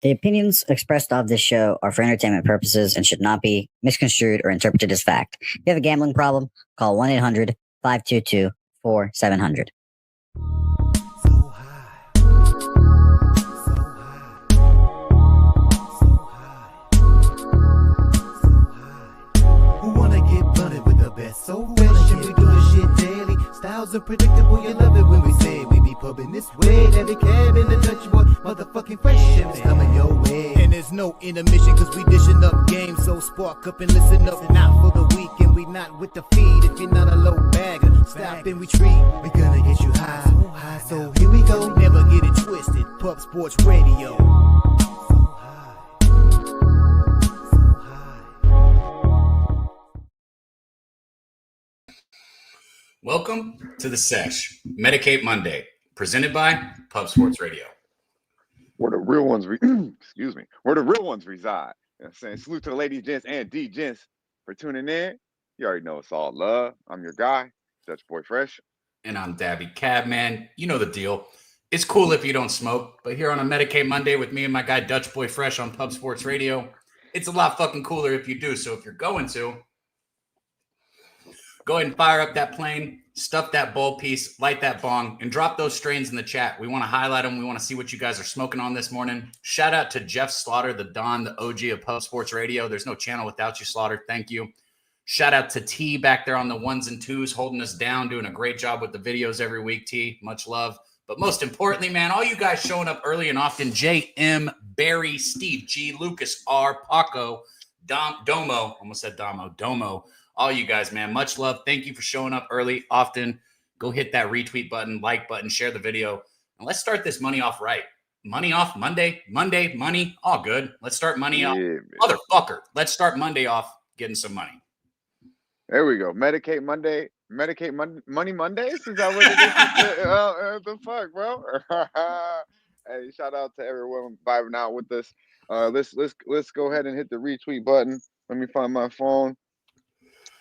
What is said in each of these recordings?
The opinions expressed of this show are for entertainment purposes and should not be misconstrued or interpreted as fact. If you have a gambling problem, call 1-800-522-4700. So fresh and we do this shit daily. Styles unpredictable, you love it when we say it. We be pubbing this way. Every cab in the country, boy, motherfucking fresh shit is coming your way. And there's no intermission, cause we dishing up games. So spark up and listen up. Not for the week, and we not with the feed. If you're not a low bagger, stop and retreat. We gonna get you high, so here we go. Never get it twisted. Pub Sports Radio. Welcome to the Sesh, Medicate Monday, presented by Pub Sports Radio. Where the real ones, where the real ones reside. You know what I'm saying? Salute to the ladies, gents, and D-gents for tuning in. You already know it's all love. I'm your guy, Dutch Boy Fresh. And I'm Daby Cabman. You know the deal. It's cool if you don't smoke, but here on a Medicate Monday with me and my guy Dutch Boy Fresh on Pub Sports Radio, it's a lot fucking cooler if you do. So if you're going to, go ahead and fire up that plane, stuff that bowl piece, light that bong, and drop those strains in the chat. We want to highlight them. We want to see what you guys are smoking on this morning. Shout out to Jeff Slaughter, the Don, the OG of Pub Sports Radio. There's no channel without you, Slaughter. Thank you. Shout out to T back there on the ones and twos, holding us down, doing a great job with the videos every week, T. Much love. But most importantly, man, all you guys showing up early and often, J.M., Barry, Steve G, Lucas R, Paco, Domo, almost said Domo, all you guys, man, much love. Thank you for showing up early, often. Go hit that retweet button, like button, share the video. And let's start this money off right. Money off Monday, money, all good. Let's start money off. Man. Motherfucker, let's start Monday off getting some money. There we go. Medicate Monday. Money Mondays? Is that what it is? The fuck, bro? Hey, shout out to everyone vibing out with us. Let's go ahead and hit the retweet button. Let me find my phone.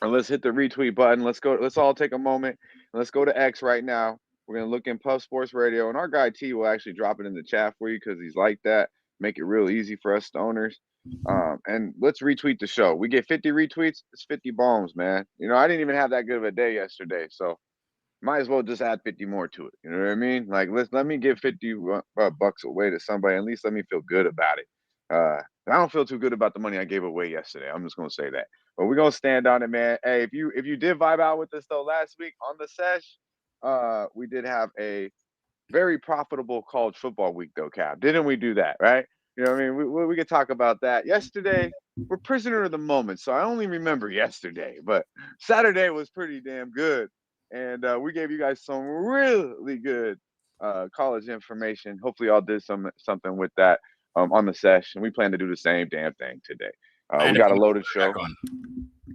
Or let's hit the retweet button. Let's go. Let's all take a moment. Let's go to X right now. We're going to look in Pub Sports Radio. And our guy T will actually drop it in the chat for you because he's like that. Make it real easy for us stoners. And let's retweet the show. We get 50 retweets. It's 50 bombs, man. You know, I didn't even have that good of a day yesterday. So might as well just add 50 more to it. You know what I mean? Like, let me give 50 bucks away to somebody. At least let me feel good about it. I don't feel too good about the money I gave away yesterday. I'm just going to say that. But we're going to stand on it, man. Hey, if you did vibe out with us, though, last week on the Sesh, we did have a very profitable college football week, though, Cap. Didn't we do that, right? You know what I mean? We could talk about that. Yesterday, we're prisoner of the moment, so I only remember yesterday. But Saturday was pretty damn good. And we gave you guys some really good college information. Hopefully y'all did something with that on the Sesh. And we plan to do the same damn thing today. We got a loaded show.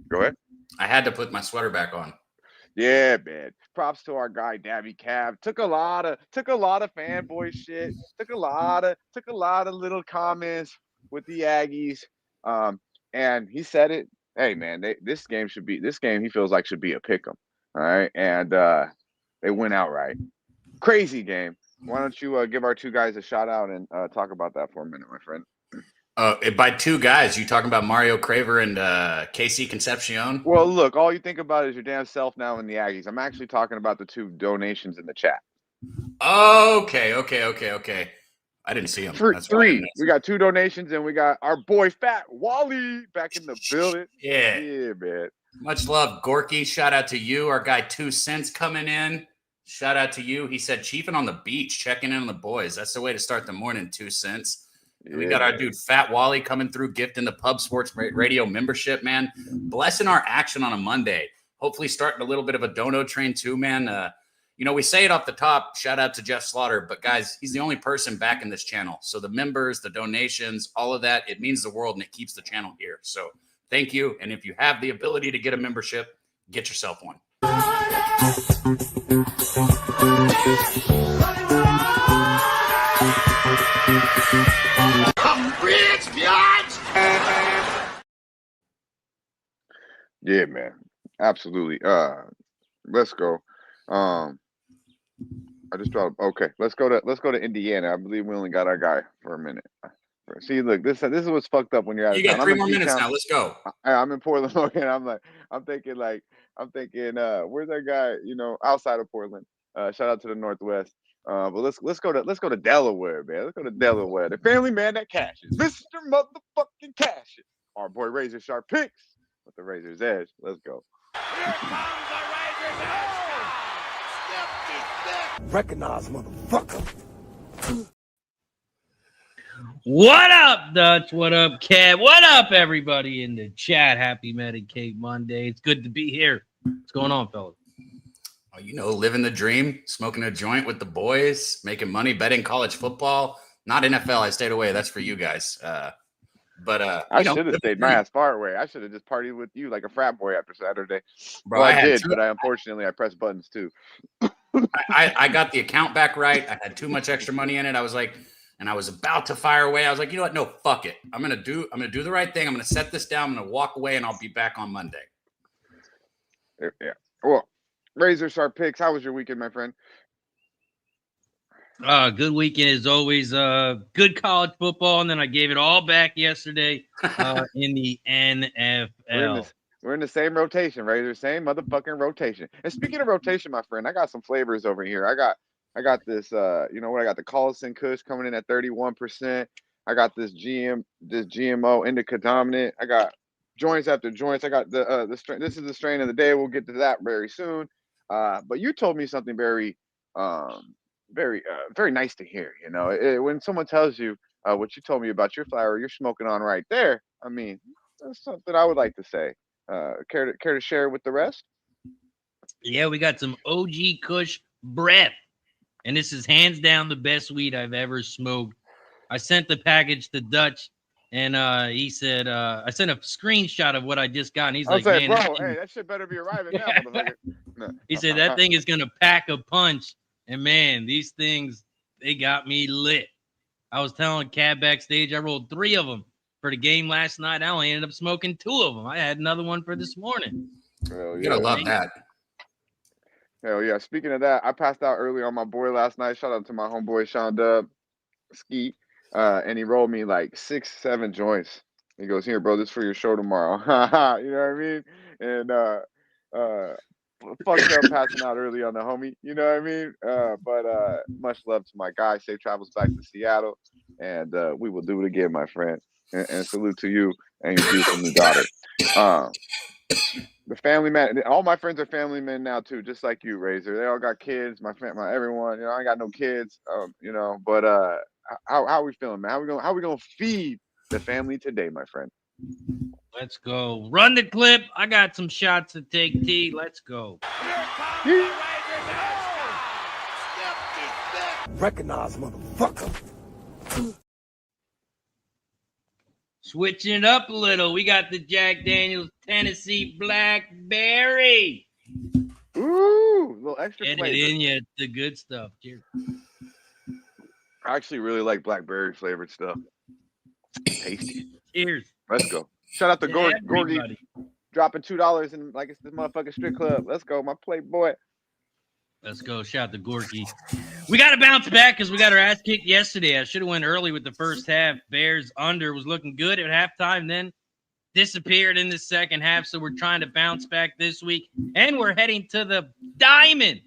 Go ahead. I had to put my sweater back on. Yeah, man. Props to our guy Daby Cab. Took a lot of fanboy shit. Took a lot of little comments with the Aggies. And he said it. Hey, man, this game he feels like should be a pick'em. All right, and they went outright. Crazy game. Why don't you give our two guys a shout out and talk about that for a minute, my friend? By two guys, you talking about Mario Craver and KC Concepcion? Well, look, all you think about is your damn self now and the Aggies. I'm actually talking about the two donations in the chat. Okay. I didn't see them. Three. We got two donations, and we got our boy Fat Wally back in the building. Yeah, man. Much love, Gorky. Shout out to you. Our guy 2 Cents coming in. Shout out to you. He said, "Chiefing on the beach, checking in on the boys." That's the way to start the morning, 2 Cents. Yeah. We got our dude Fat Wally coming through, gifting the Pub Sports Radio membership, man. Blessing our action on a Monday. Hopefully starting a little bit of a dono train too, man. You know, we say it off the top, shout out to Jeff Slaughter, but guys, he's the only person back in this channel. So the members, the donations, all of that, it means the world and it keeps the channel here. So thank you. And if you have the ability to get a membership, get yourself one. Yeah, man. Absolutely. Let's go. I just dropped. Okay, let's go to Indiana. I believe we only got our guy for a minute. See, look, this is what's fucked up when you're out You of town. got 3 I'm in more minutes P-Town. now. Let's go. I'm in Portland, Oregon. I'm thinking, where's that guy? Outside of Portland. Shout out to the Northwest. But let's go to Delaware, man. Let's go to Delaware. The family man that cashes, Mr. Motherfucking Cashes. Our boy Razor Sharp Picks with the Razor's Edge. Let's go. Here comes the Razor's Edge. Recognize, motherfucker. What up, Dutch? What up, Kev? What up, everybody in the chat? Happy Medicate Monday. It's good to be here. What's going on, fellas? Oh, living the dream, smoking a joint with the boys, making money, betting college football. Not NFL. I stayed away. That's for you guys. But I should have stayed my ass far away. I should have just partied with you like a frat boy after Saturday. Bro, well, I did, but unfortunately I pressed buttons too. I got the account back right. I had too much extra money in it. I was like, and I was about to fire away. I was like, you know what? No, fuck it. I'm gonna do the right thing. I'm gonna set this down. I'm gonna walk away, and I'll be back on Monday. Yeah. Well, Razor Sharp Picks. How was your weekend, my friend? Good weekend as always. Good college football, and then I gave it all back yesterday in the NFL. We're in the same rotation, Razor. Same motherfucking rotation. And speaking of rotation, my friend, I got some flavors over here. I got this. You know what? I got the Collison Kush coming in at 31%. I got this GMO indica dominant. I got joints after joints. I got the strain. This is the strain of the day. We'll get to that very soon. But you told me something very nice to hear. When someone tells you what you told me about your flower, you're smoking on right there. I mean, that's something I would like to say. Care to share with the rest? Yeah, we got some OG Kush breath, and this is hands down the best weed I've ever smoked. I sent the package to Dutch, and he said I sent a screenshot of what I just got, and he's like, "Man, bro, hey, that shit better be arriving now, motherfucker." No. He said that thing is gonna pack a punch, and man, these things, they got me lit. I was telling Cab backstage, I rolled 3 of them for the game last night. I only ended up smoking 2 of them. I had another one for this morning. Hell You gotta love that. Hell yeah. Speaking of that, I passed out early on my boy last night. Shout out to my homeboy Sean Dub, Ski. And he rolled me like 6-7 joints. He goes, "Here, bro, this for your show tomorrow." You know what I mean? And fucked up passing out early on the homie. You know what I mean? But much love to my guy. Safe travels back to Seattle. And we will do it again, my friend. And salute to you and your beautiful new daughter. The family man, all my friends are family men now too, just like you, Razor. They all got kids. My everyone. I ain't got no kids. But how are we feeling, man? How we gonna feed the family today, my friend? Let's go. Run the clip. I got some shots to take T. Let's go. Recognize, motherfucker. Switching it up a little. We got the Jack Daniels Tennessee Blackberry. Ooh, a little extra Get flavor. it in you. The good stuff. Cheers. I actually really like blackberry flavored stuff. Tasty. Cheers. Let's go. Shout out to Gordy Everybody. dropping $2 in like it's the motherfucking strip club. Let's go, my playboy. Let's go. Shout out to Gorky. We got to bounce back because we got our ass kicked yesterday. I should have went early with the first half. Bears under was looking good at halftime, then disappeared in the second half. So we're trying to bounce back this week. And we're heading to the Diamond,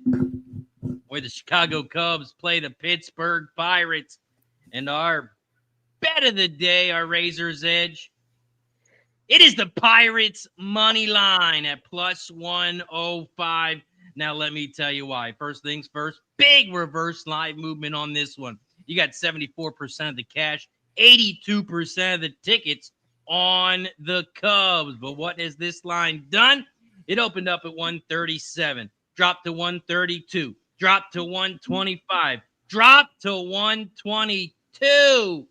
where the Chicago Cubs play the Pittsburgh Pirates. And our bet of the day, our Razor's Edge, it is the Pirates money line at plus 105. Now, let me tell you why. First things first, big reverse live movement on this one. You got 74% of the cash, 82% of the tickets on the Cubs. But what has this line done? It opened up at 137, dropped to 132, dropped to 125, dropped to 122.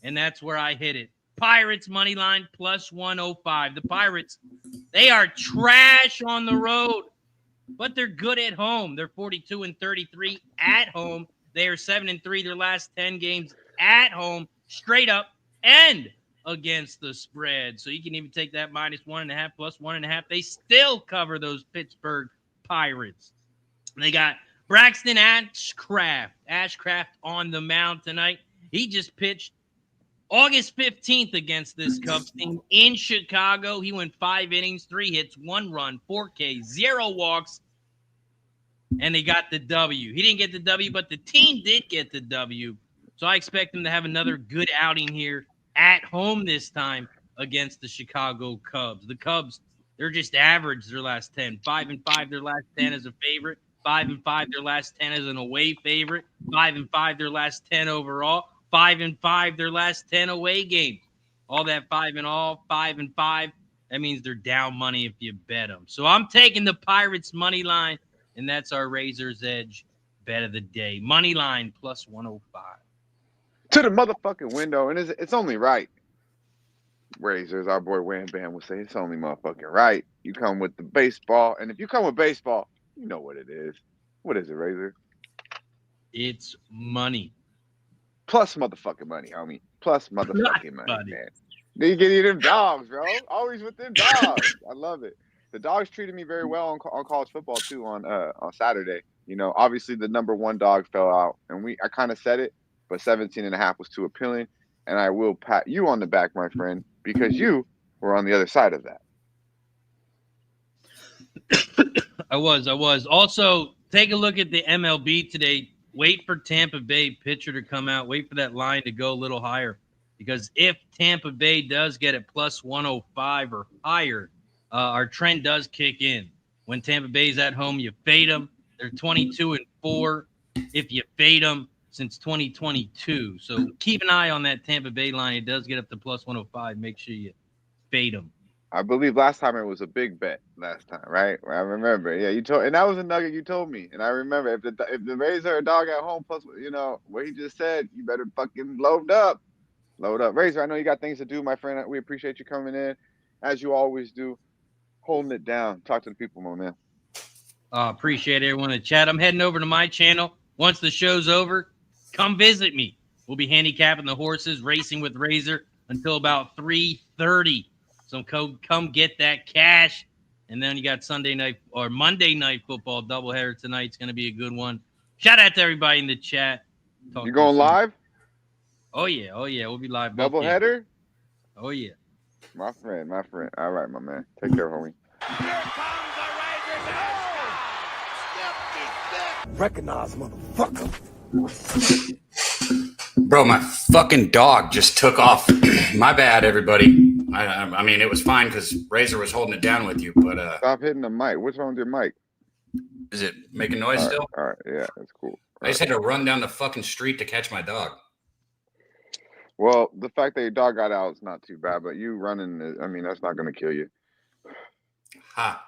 And that's where I hit it. Pirates money line plus 105. The Pirates, they are trash on the road, but they're good at home. They're 42-33 at home. They are 7-3 their last 10 games at home, straight up and against the spread. So you can even take that minus 1.5 plus 1.5. They still cover those Pittsburgh Pirates. They got Braxton Ashcraft on the mound tonight. He just pitched August 15th against this Cubs team in Chicago. He went 5 innings, 3 hits, 1 run, 4 Ks, 0 walks, and they got the W. He didn't get the W, but the team did get the W. So I expect him to have another good outing here at home this time against the Chicago Cubs. The Cubs, they're just average their last 10. 5-5 their last 10 as a favorite. 5-5 their last 10 as an away favorite. 5-5 their last 10 overall. 5-5 their last 10 away games. All that 5 and all, 5-5. That means they're down money if you bet them. So I'm taking the Pirates money line, and that's our Razor's Edge bet of the day. Money line plus 105. To the motherfucking window, and it's only right. Razors, our boy Wham Bam would say it's only motherfucking right. You come with the baseball, and if you come with baseball, you know what it is. What is it, Razor? It's money. Plus motherfucking money, homie. Plus motherfucking money, man. Then you get you them dogs, bro. Always with them dogs. I love it. The dogs treated me very well on college football too on Saturday. You know, obviously the number 1 dog fell out, and I kind of said it, but 17.5 was too appealing. And I will pat you on the back, my friend, because you were on the other side of that. I was. Also, take a look at the MLB today. Wait for Tampa Bay pitcher to come out. Wait for that line to go a little higher. Because if Tampa Bay does get it plus 105 or higher, our trend does kick in. When Tampa Bay's at home, you fade them. They're 22-4 if you fade them since 2022. So keep an eye on that Tampa Bay line. It does get up to plus 105. Make sure you fade them. I believe last time it was a big bet last time, right? I remember. Yeah, you told, and that was a nugget you told me. And I remember if the Rays are a dog at home, plus, you know, what he just said, you better fucking load up. Load up. Razor, I know you got things to do, my friend. We appreciate you coming in, as you always do, holding it down. Talk to the people, my man. Appreciate everyone in the chat. I'm heading over to my channel. Once the show's over, come visit me. We'll be handicapping the horses, racing with Razor until about 3:30. So come get that cash. And then you got Sunday night or Monday night football doubleheader tonight. It's going to be a good one. Shout out to everybody in the chat. You going live? Oh, yeah. We'll be live. Doubleheader? Oh, yeah. My friend. All right, my man. Take care, homie. Here comes the Razor's Edge. Recognize, motherfucker. Bro, my fucking dog just took off. My bad, everybody. I mean, it was fine because Razor was holding it down with you, but stop hitting the mic. What's wrong with your mic? Is it making noise still? All right, yeah, that's cool. I just had to run down the fucking street to catch my dog. Well, the fact that your dog got out is not too bad, but you running, I mean, that's not going to kill you. Ha.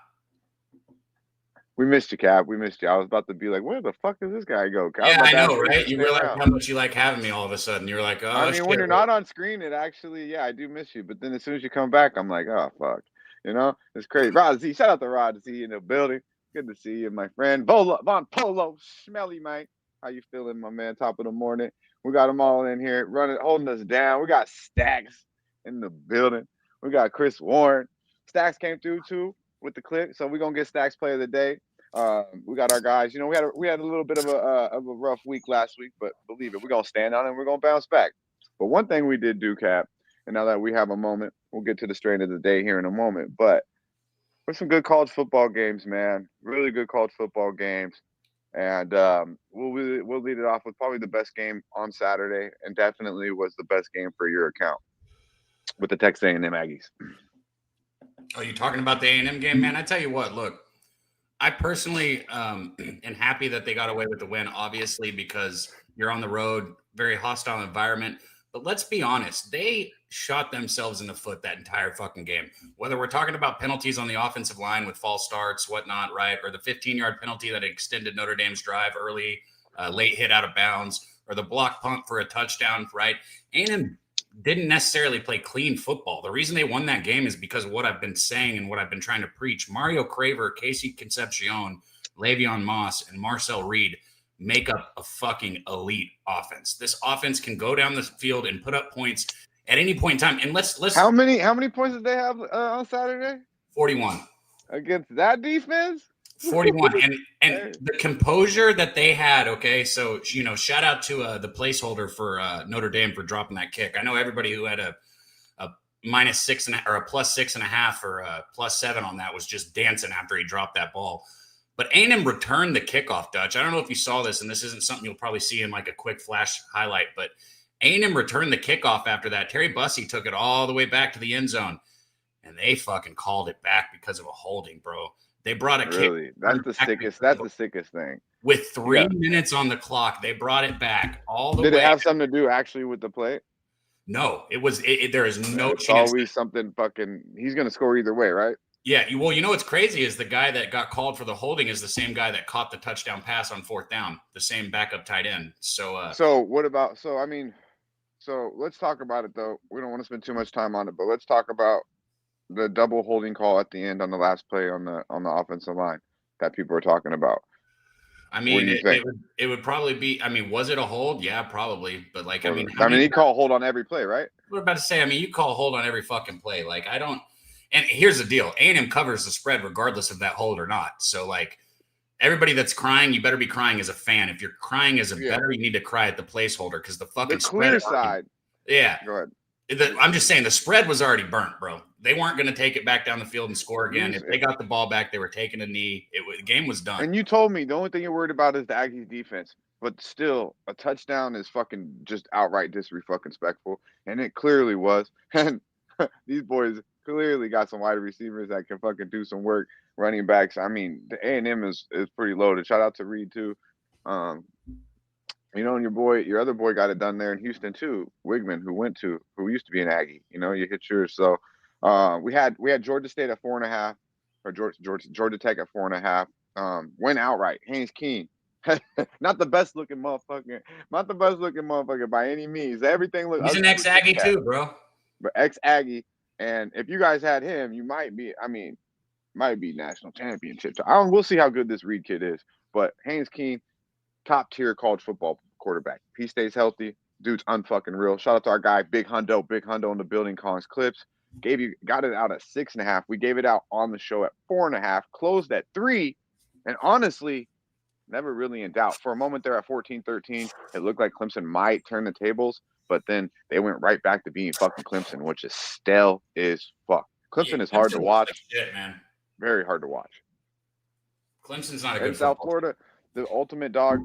We missed you, Cap. We missed you. I was about to be like, where the fuck does this guy go? Yeah, I know, right? You realize how much you like having me all of a sudden. You were like, oh, I mean, when you're not on screen, it actually, yeah, I do miss you. But then as soon as you come back, I'm like, oh, fuck. You know, it's crazy. Rod Z, shout out to Rod Z in the building. Good to see you, my friend. Von Polo, Smelly, Mike. How you feeling, my man? Top of the morning. We got them all in here running, holding us down. We got Stacks in the building. We got Chris Warren. Stacks came through, too, with the clip. So we're going to get Stacks Player of the Day. We got our guys. You know, we had a little bit of a rough week last week, but believe it, we're gonna stand on it and we're gonna bounce back. But one thing we did do, Cap, and now that we have a moment, we'll get to the strain of the day here in a moment. But there's some good college football games, man. Really good college football games, and we'll lead it off with probably the best game on Saturday, and definitely was the best game for your account with the Texas A&M Aggies. Oh, you talking about the A&M game, man? I tell you what, look. I personally am happy that they got away with the win, obviously, because you're on the road, very hostile environment. But let's be honest, they shot themselves in the foot that entire fucking game. Whether we're talking about penalties on the offensive line with false starts, whatnot, right? Or the 15-yard penalty that extended Notre Dame's drive early, late hit out of bounds, or the block punt for a touchdown, right? A&M didn't necessarily play clean football. The reason they won that game is because of what I've been saying and what I've been trying to preach. Mario Craver, Casey Concepcion, Le'Veon Moss, and Marcel Reed make up a fucking elite offense. This offense can go down the field and put up points at any point in time. And let's how many points did they have on Saturday? 41 against that defense. 41. And the composure that they had, okay, so, shout out to the placeholder for Notre Dame for dropping that kick. I know everybody who had a -6.5 or a +6.5 or a +7 on that was just dancing after he dropped that ball. But A&M returned the kickoff, Dutch. I don't know if you saw this, and this isn't something you'll probably see in like a quick flash highlight, but A&M returned the kickoff after that. Terry Bussey took it all the way back to the end zone, and they fucking called it back because of a holding, bro. They brought a really? kick. That's the sickest. That's the sickest thing. With 3 minutes on the clock, they brought it back all the way. Did it have something to do actually with the play? No, it was. There is no It's chance. always something fucking. He's gonna score either way, right? Yeah. Well, what's crazy is the guy that got called for the holding is the same guy that caught the touchdown pass on 4th down. The same backup tight end. So what about? So let's talk about it though. We don't want to spend too much time on it, but let's talk about the double holding call at the end on the last play on the offensive line that people are talking about. I mean, it would probably be. I mean, was it a hold? Yeah, probably. But he called hold on every play, right? We're about to say. I mean, you call hold on every fucking play. Like I don't. And here's the deal: A&M covers the spread regardless of that hold or not. So everybody that's crying, you better be crying as a fan. If you're crying as a bettor, you need to cry at the placeholder because the fucking clear side. Yeah. Go ahead. I'm just saying the spread was already burnt, bro. They weren't going to take it back down the field and score again. If they got the ball back, they were taking a knee. The game was done. And you told me the only thing you're worried about is the Aggies defense. But still, a touchdown is fucking just outright disrespectful. And it clearly was. And these boys clearly got some wide receivers that can fucking do some work. Running backs. I mean, the A&M is pretty loaded. Shout out to Reed, too. And your other boy got it done there in Houston too. Wigman, who used to be an Aggie. You hit yours. So we had Georgia State at 4.5, or Georgia Tech at 4.5. Went outright. Haynes King, not the best looking motherfucker by any means. Everything looks. He's an ex-Aggie too, bro. But ex-Aggie, and if you guys had him, you might be. Might be national championship. We'll see how good this Reed kid is. But Haynes King, top tier college football quarterback. He stays healthy. Dude's unfucking real. Shout out to our guy, Big Hundo in the building, calling clips. Got it out at 6.5. We gave it out on the show at 4.5. Closed at 3. And honestly, never really in doubt. For a moment there at 14-13, it looked like Clemson might turn the tables, but then they went right back to being fucking Clemson, which is stale as fuck. Clemson is hard to watch. Shit, man. Very hard to watch. Clemson's not a good in South football Florida, the ultimate dog,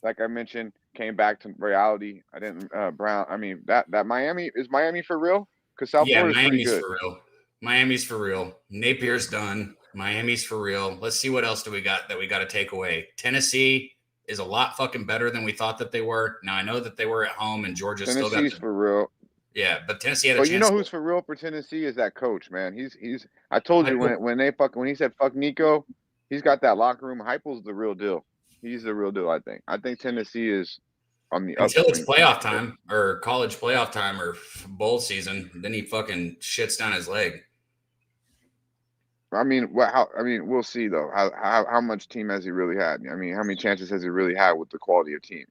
like I mentioned, came back to reality. I didn't Brown. I mean that Miami is Miami for real? Because South Florida's pretty good. For real. Miami's for real. Napier's done. Miami's for real. Let's see what else do we got that we got to take away. Tennessee is a lot fucking better than we thought that they were. Now I know that they were at home and Georgia still got. Tennessee's for real. Yeah, but Tennessee had a But chance. you know who's for real for Tennessee is that coach, man. He's. I told you when he said fuck Nico, he's got that locker room. Heupel's the real deal. He's the real deal. I think Tennessee is on the until upswing. it's playoff time or college playoff time or bowl season. Then he fucking shits down his leg. I mean, we'll see though. How much team has he really had? I mean, how many chances has he really had with the quality of team?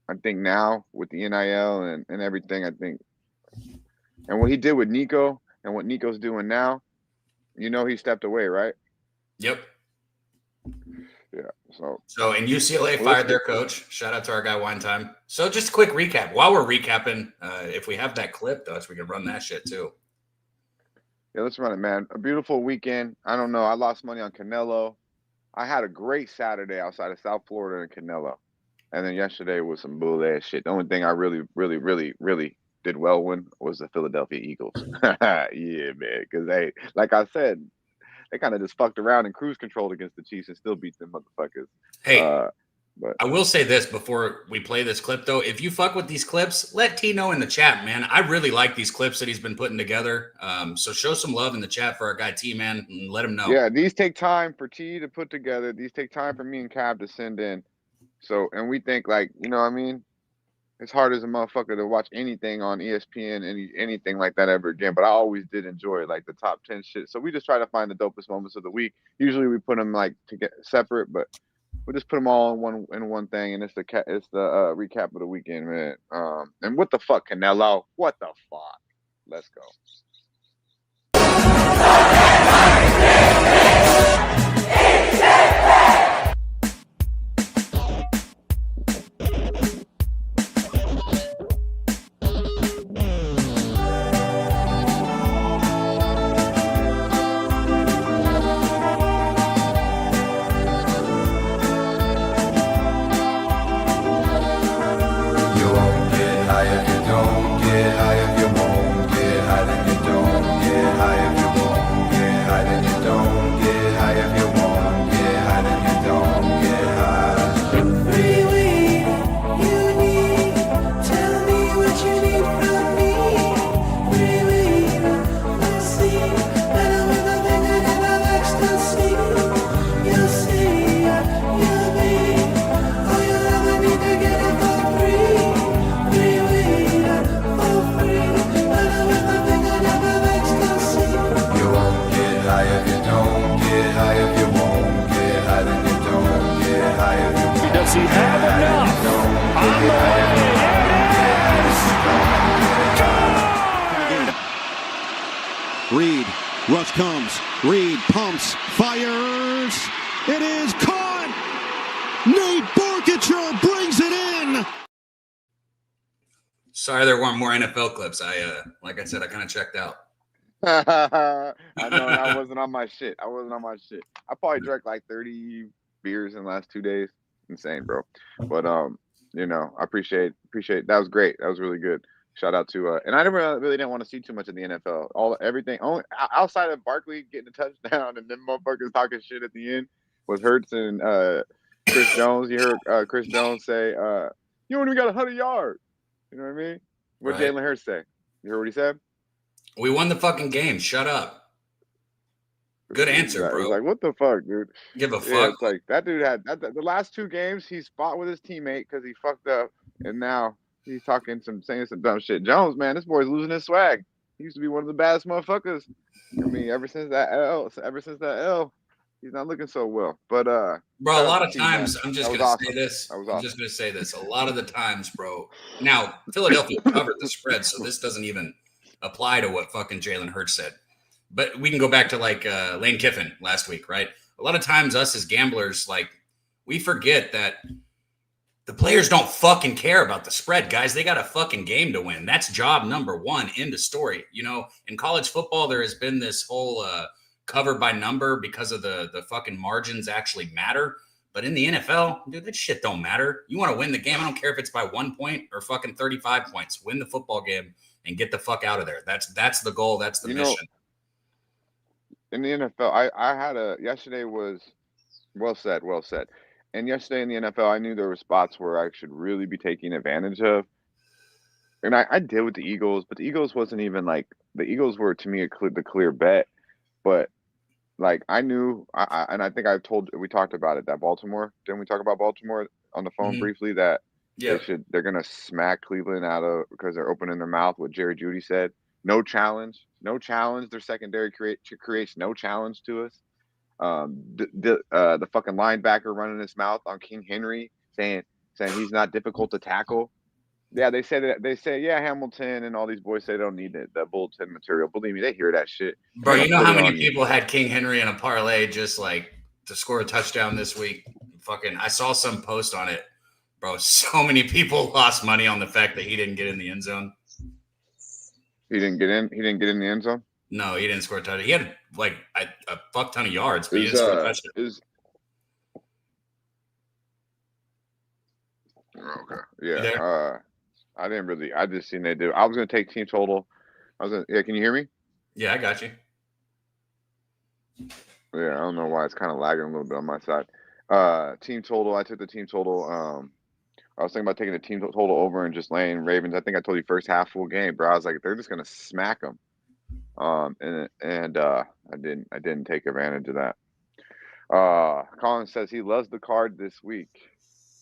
I think now with the NIL and everything, and what he did with Nico and what Nico's doing now, he stepped away, right? Yep. Yeah. So and UCLA fired their coach. Shout out to our guy Wine Time. So just a quick recap. While we're recapping, if we have that clip, Dutch, we can run that shit too. Yeah, let's run it, man. A beautiful weekend. I don't know. I lost money on Canelo. I had a great Saturday outside of South Florida and Canelo. And then yesterday was some bull-ass shit. The only thing I really, really, really, really did well win was the Philadelphia Eagles. Yeah, man. Because like I said, they kind of just fucked around and cruise controlled against the Chiefs and still beat them motherfuckers. Hey, but I will say this before we play this clip, though. If you fuck with these clips, let T know in the chat, man. I really like these clips that he's been putting together. So show some love in the chat for our guy T, man, and let him know. Yeah, these take time for T to put together. These take time for me and Cab to send in. So, and we think you know what I mean? It's hard as a motherfucker to watch anything on ESPN, anything like that ever again. But I always did enjoy like the top 10 shit. So we just try to find the dopest moments of the week. Usually we put them to get separate, but we'll just put them all in one thing. And it's the recap of the weekend, man. And what the fuck, Canelo? What the fuck? Let's go. Hey! high if you don't get high if you won't get high then you don't get high if you won't get high then you don't get high if you won't get high then you don't get high. Free weed, you need. Tell me what you need from me. Free weed, we'll see. Better with a finger than an ecstasy. You'll see, you'll be. All you'll ever need to get it for free. Free weed, for free. Better with a finger than an ecstasy. You won't get high if you don't get high if you won't get high then you don't get high if you won't. Does he have enough? On the way. Reed, rush comes. Reed pumps, fires. It is caught. Nate Barkatcher brings it in. Sorry, there weren't more NFL clips. Like I said, I kind of checked out. I know I wasn't on my shit. I probably drank like 30 beers in the last 2 days. Insane, bro. But I appreciate. That was great. That was really good. Shout out to and I really didn't want to see too much of the NFL. Everything only outside of Barkley getting a touchdown and then motherfuckers talking shit at the end was Hurts and Chris Jones. You heard Chris Jones say, "You don't even got 100 yards." You know what I mean? What Right. Jalen Hurts say? You heard what he said? We won the fucking game. Shut up. Good answer, He's bro. like, what the fuck, dude? Give a Yeah, fuck. it's like that dude had the last 2 games he fought with his teammate because he fucked up, and now he's saying some dumb shit. Jones, man, this boy's losing his swag. He used to be one of the baddest motherfuckers. I mean, ever since that L, he's not looking so well. But Bro, a lot of shout out to times, you, man. I'm just That going was to say awesome. this. That was I'm awesome. just going to say this. A lot of the times, bro. Now, Philadelphia covered the spread, so this doesn't even apply to what fucking Jalen Hurts said. But we can go back to like Lane Kiffin last week, right? A lot of times us as gamblers, like, we forget that the players don't fucking care about the spread, guys. They got a fucking game to win. That's job number one. End of story. You know, in college football, there has been this whole cover by number because of the fucking margins actually matter. But in the NFL, dude, that shit don't matter. You want to win the game. I don't care if it's by 1 point or fucking 35 points. Win the football game and get the fuck out of there. That's the goal. That's the mission. In the NFL, I had yesterday was well said. And yesterday in the NFL, I knew there were spots where I should really be taking advantage of. And I did with the Eagles, but the Eagles wasn't even like the Eagles were to me the clear bet. But like I knew, and I think we talked about it that Baltimore. Didn't we talk about Baltimore on the phone briefly? That they're gonna smack Cleveland out of because they're opening their mouth. What Jerry Jeudy said. No challenge. Their secondary creates no challenge to us. The fucking linebacker running his mouth on King Henry, saying he's not difficult to tackle. Yeah, they say that. They say, yeah, Hamilton and all these boys say they don't need that bulletin material. Believe me, they hear that shit. Bro, you know how many people had King Henry in a parlay just like to score a touchdown this week? Fucking, I saw some post on it, bro. So many people lost money on the fact that he didn't get in the end zone. He didn't get in. He didn't get in the end zone. No, he didn't score a touchdown. He had like a fuck ton of yards, but he didn't score a touchdown. Okay. Yeah. I didn't really. I just seen they do. I was gonna take team total. Can you hear me? Yeah, I got you. Yeah, I don't know why it's kind of lagging a little bit on my side. Team total. I took the team total. I was thinking about taking the team total over and just laying Ravens. I think I told you first half full game, bro. I was like, they're just gonna smack them. And I didn't take advantage of that. Colin says he loves the card this week.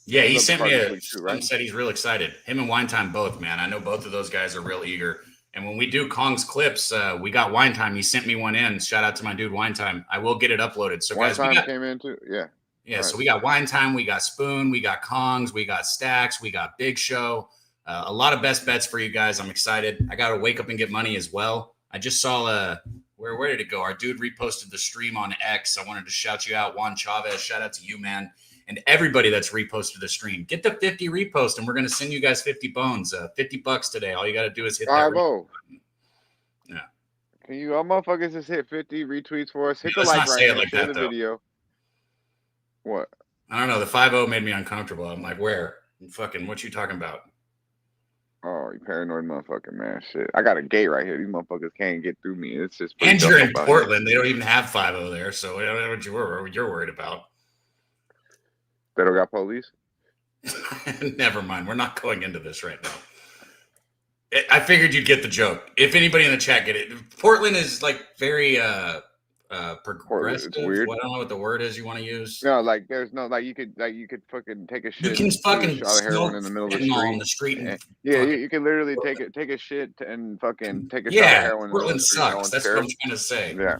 Yeah, he sent me said he's real excited. Him and Wine Time both, man. I know both of those guys are real eager. And when we do Kong's clips, we got Wine Time. He sent me one in. Shout out to my dude Wine Time. I will get it uploaded. So Wine guys, Time came in too. Yeah. Yeah, so we got Wine Time, we got Spoon, we got Kongs, we got Stacks, we got Big Show. A lot of best bets for you guys. I'm excited. I got to wake up and get money as well. I just saw where did it go? Our dude reposted the stream on X. I wanted to shout you out, Juan Chavez. Shout out to you, man, and everybody that's reposted the stream. Get the 50 repost, and we're gonna send you guys 50 bones, $50 today. All you got to do is hit that. Yeah. Can you all motherfuckers just hit 50 retweets for us? Hit the Let's like not right say it now. like Share that, the though. video. What? I don't know. The 5-0 made me uncomfortable. I'm like, where? Fucking, what you talking about? Oh, you paranoid motherfucker, man. Shit. I got a gate right here. These motherfuckers can't get through me. It's just And you're in up out Portland. They don't even have 5-0 there, so I don't know what you're worried about. They don't got police? Never mind. We're not going into this right now. I figured you'd get the joke. If anybody in the chat get it, Portland is like very progressive. It's weird. Well, I don't know what the word is you want to use. No, like there's no like you could fucking take a shit. You can fucking shot of heroin in the middle of the street. On the street. And yeah, you can literally take a shit and fucking take a shot of heroin. Portland sucks. That's what I'm trying to say. Yeah.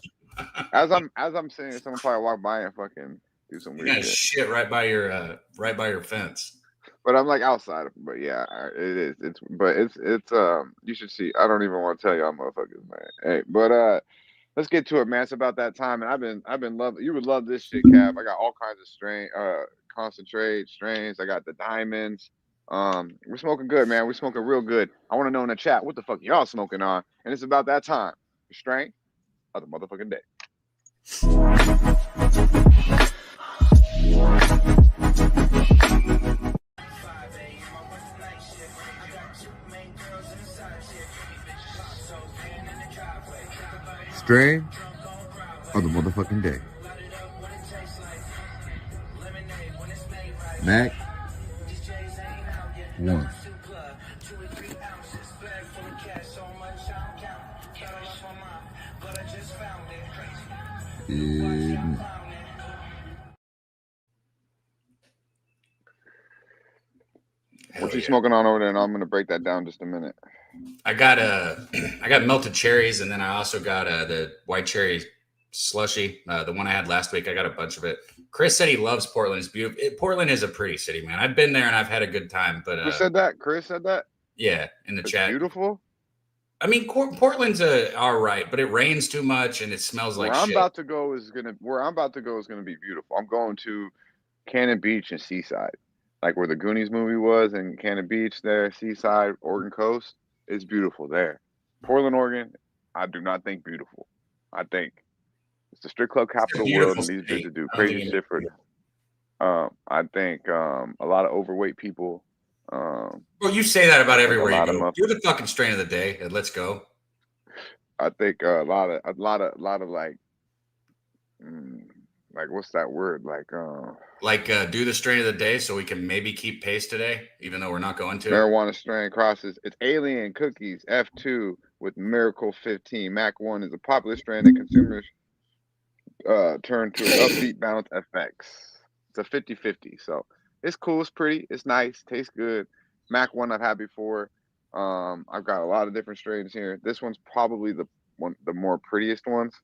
As I'm saying, someone probably walk by and fucking do some weird shit right by your fence. But I'm like outside of it. But yeah, it is. It's you should see. I don't even want to tell y'all motherfuckers, man. Hey, but let's get to it, man. It's about that time, and I've been loving. You would love this shit, Cap. I got all kinds of concentrate strains. I got the diamonds. We're smoking good, man. We're smoking real good. I want to know in the chat what the fuck y'all smoking on, and it's about that time. The strain of the motherfucking day. Strain of the motherfucking day. Mac 1. What you smoking on over there? And I'm gonna break that down just a minute. I got melted cherries, and then I also got the white cherry slushy, the one I had last week. I got a bunch of it. Chris said he loves Portland. It's beautiful. Portland is a pretty city, man. I've been there and I've had a good time. But who said that? Chris said that? Yeah, in the chat. Beautiful. I mean, Portland's all right, but it rains too much and it smells like Where I'm shit. about to go is gonna be beautiful. I'm going to Cannon Beach and Seaside, like where the Goonies movie was, in Cannon Beach there, Seaside, Oregon coast. It's beautiful there. Portland, Oregon, I do not think beautiful. I think it's the strip club capital of the world, and these bitches do crazy shit for them. I think a lot of overweight people. Well, you say that about everywhere you go. You're the fucking strain of the day, and let's go. I think a lot of like what's that word? Do the strain of the day so we can maybe keep pace today, even though we're not going to. Marijuana strain crosses. It's Alien Cookies F2 with Miracle 15. Mac 1 is a popular strain that consumers turn to upbeat bounce effects. It's a 50-50. So it's cool. It's pretty. It's nice. Tastes good. Mac 1 I've had before. I've got a lot of different strains here. This one's probably the more prettiest ones.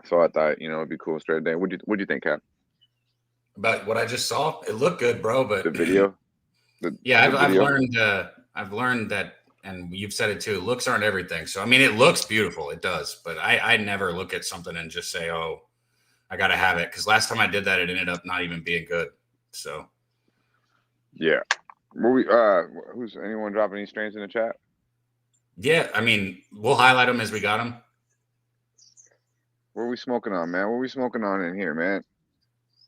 So I thought, it'd be cool straight today. What'd you think, Cap? About what I just saw? It looked good, bro. But the video. I've learned that, and you've said it too. Looks aren't everything. So I mean, it looks beautiful. It does, but I never look at something and just say, "Oh, I gotta have it." Because last time I did that, it ended up not even being good. So yeah. Who's anyone dropping any strains in the chat? Yeah, I mean, we'll highlight them as we got them. What are we smoking on, man? What are we smoking on in here, man?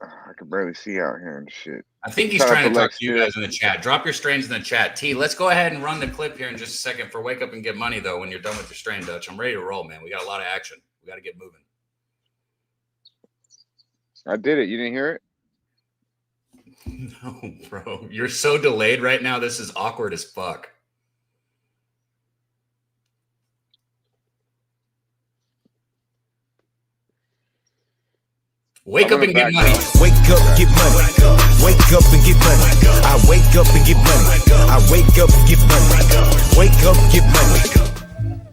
I can barely see out here and shit. I think he's trying to talk to you guys in the chat. Drop your strains in the chat. T, let's go ahead and run the clip here in just a second for Wake Up and Get Money, though, when you're done with your strain, Dutch. I'm ready to roll, man. We got a lot of action. We got to get moving. I did it. You didn't hear it? No, bro. You're so delayed right now. This is awkward as fuck. Wake up and get money. Wake up, get money. Wake up and get money. I wake up and get money. I wake up and get money. Wake up, get money.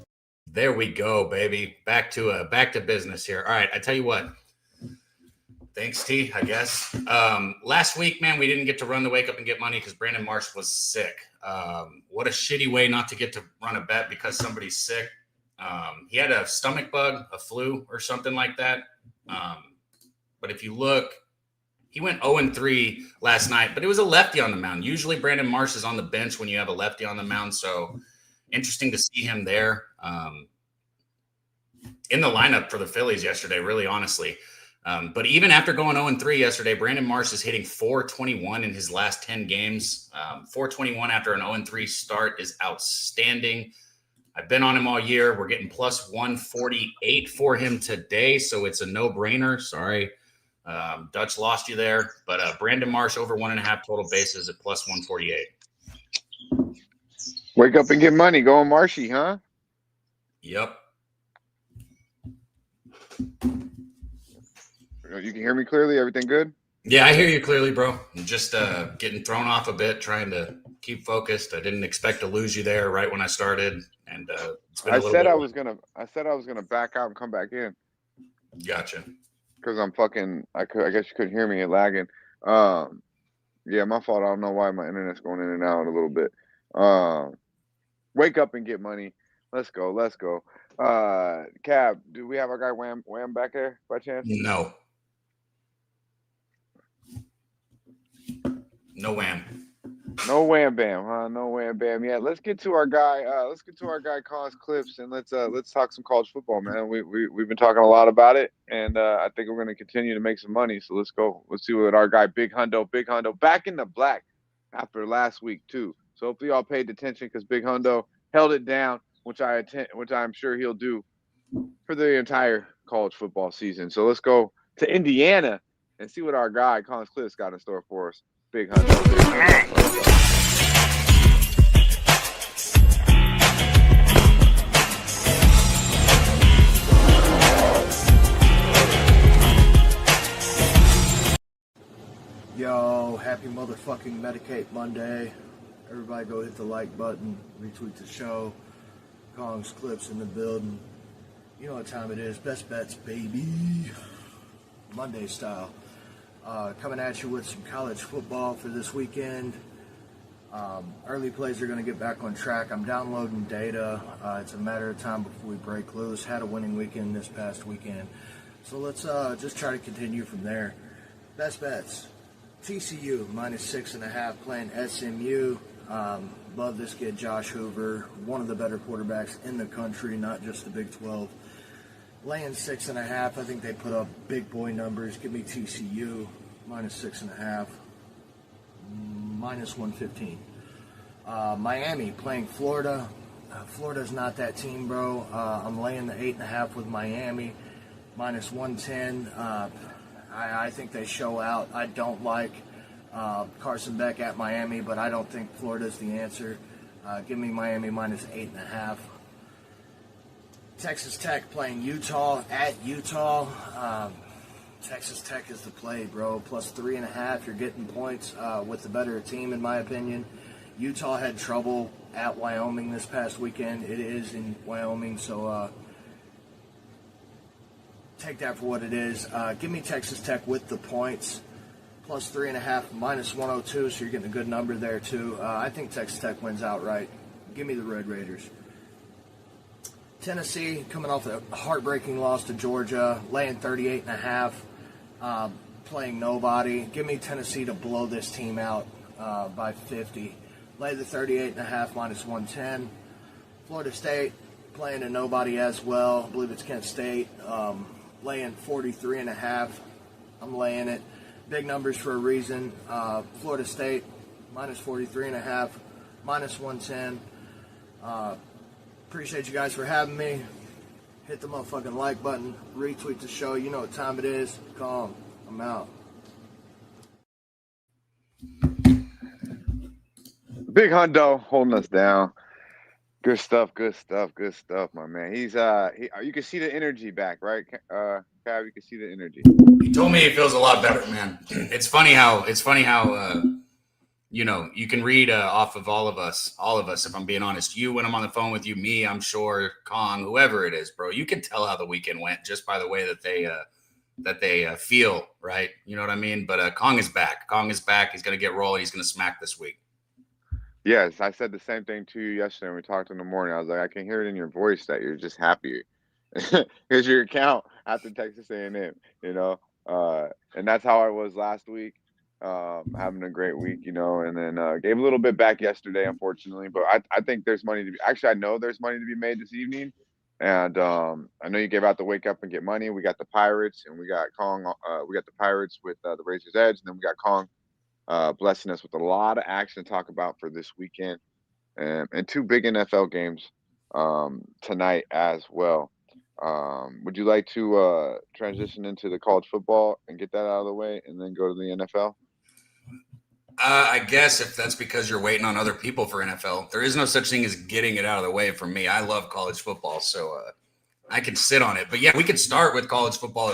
There we go, baby. Back to business here. All right, I tell you what. Thanks, T, I guess. Last week, man, we didn't get to run the Wake Up and Get Money because Brandon Marsh was sick. What a shitty way not to get to run a bet because somebody's sick. He had a stomach bug, a flu, or something like that. But if you look, he went 0-3 last night, but it was a lefty on the mound. Usually Brandon Marsh is on the bench when you have a lefty on the mound. So interesting to see him there in the lineup for the Phillies yesterday, really honestly. But even after going 0-3 yesterday, Brandon Marsh is hitting .421 in his last 10 games. .421 after an 0-3 start is outstanding. I've been on him all year. We're getting plus 148 for him today, so it's a no-brainer. Sorry, Dutch lost you there. But Brandon Marsh over 1.5 total bases at plus 148. Wake up and get money. Going Marshy, huh? Yep. You can hear me clearly? Everything good? Yeah, I hear you clearly, bro. I'm just getting thrown off a bit, trying to keep focused. I didn't expect to lose you there right when I started, and it's been a little bit. I said I was gonna back out and come back in. Gotcha. Because I'm fucking. I guess you couldn't hear me. It lagging. Yeah, my fault. I don't know why my internet's going in and out a little bit. Wake up and get money. Let's go. Let's go. Cab, do we have our guy Wham back there by chance? No. No Wham. No Wham Bam, huh? No Wham Bam. Yeah, let's get to our guy. Let's get to our guy Cons Clips, and let's talk some college football, man. We've been talking a lot about it, and I think we're gonna continue to make some money. So let's go. Let's see what our guy Big Hundo back in the black after last week too. So hopefully y'all paid attention because Big Hundo held it down, which I'm sure he'll do for the entire college football season. So let's go to Indiana and see what our guy Cons Clips got in store for us. Big Hundo. Yo, happy motherfucking Medicate Monday. Everybody go hit the like button, retweet the show. Kong's Clips in the building. You know what time it is. Best bets, baby. Monday style. Coming at you with some college football for this weekend. Early plays are going to get back on track. I'm downloading data. It's a matter of time before we break loose. Had a winning weekend this past weekend. So let's just try to continue from there. Best bets. TCU -6.5 playing SMU. Love this kid, Josh Hoover. One of the better quarterbacks in the country, not just the Big 12. Laying 6.5. I think they put up big boy numbers. Give me TCU -6.5. -115. Miami playing Florida. Florida's not that team, bro. I'm laying the 8.5 with Miami. -110. I think they show out. I don't like Carson Beck at Miami, but I don't think Florida's the answer. Give me Miami -8.5. Texas Tech playing Utah at Utah. Texas Tech is the play, bro. +3.5. You're getting points with the better team, in my opinion. Utah had trouble at Wyoming this past weekend. It is in Wyoming, so take that for what it is. Give me Texas Tech with the points. +3.5, -102, so you're getting a good number there, too. I think Texas Tech wins outright. Give me the Red Raiders. Tennessee, coming off a heartbreaking loss to Georgia, laying 38.5, playing nobody. Give me Tennessee to blow this team out by 50. Lay the 38.5, -110. Florida State, playing a nobody as well. I believe it's Kent State. Laying 43.5. I'm laying it. Big numbers for a reason. Florida State, -43.5, -110. Appreciate you guys for having me. Hit the motherfucking like button. Retweet the show. You know what time it is. Calm. I'm out. Big Hundo holding us down. Good stuff, my man. He's you can see the energy back, right? Cav, you can see the energy. He told me he feels a lot better, man. It's funny how you can read off of all of us, if I'm being honest. You, when I'm on the phone with you, me, I'm sure, Kong, whoever it is, bro, you can tell how the weekend went just by the way that they feel, right? You know what I mean? But Kong is back. He's going to get rolling. He's going to smack this week. Yes, I said the same thing to you yesterday when we talked in the morning. I was like, I can hear it in your voice that you're just happy. Here's your account after Texas A&M, and that's how I was last week. Having a great week, and then gave a little bit back yesterday, unfortunately. But I think there's money to be. Actually, I know there's money to be made this evening, And I know you gave out the wake up and get money. We got the Pirates, and we got Kong. We got the Pirates with the Razor's Edge, and then we got Kong blessing us with a lot of action to talk about for this weekend, and 2 big NFL games tonight as well. Would you like to transition into the college football and get that out of the way, and then go to the NFL? I guess if that's because you're waiting on other people for NFL, there is no such thing as getting it out of the way for me. I love college football, so I can sit on it. But yeah, we could start with college football.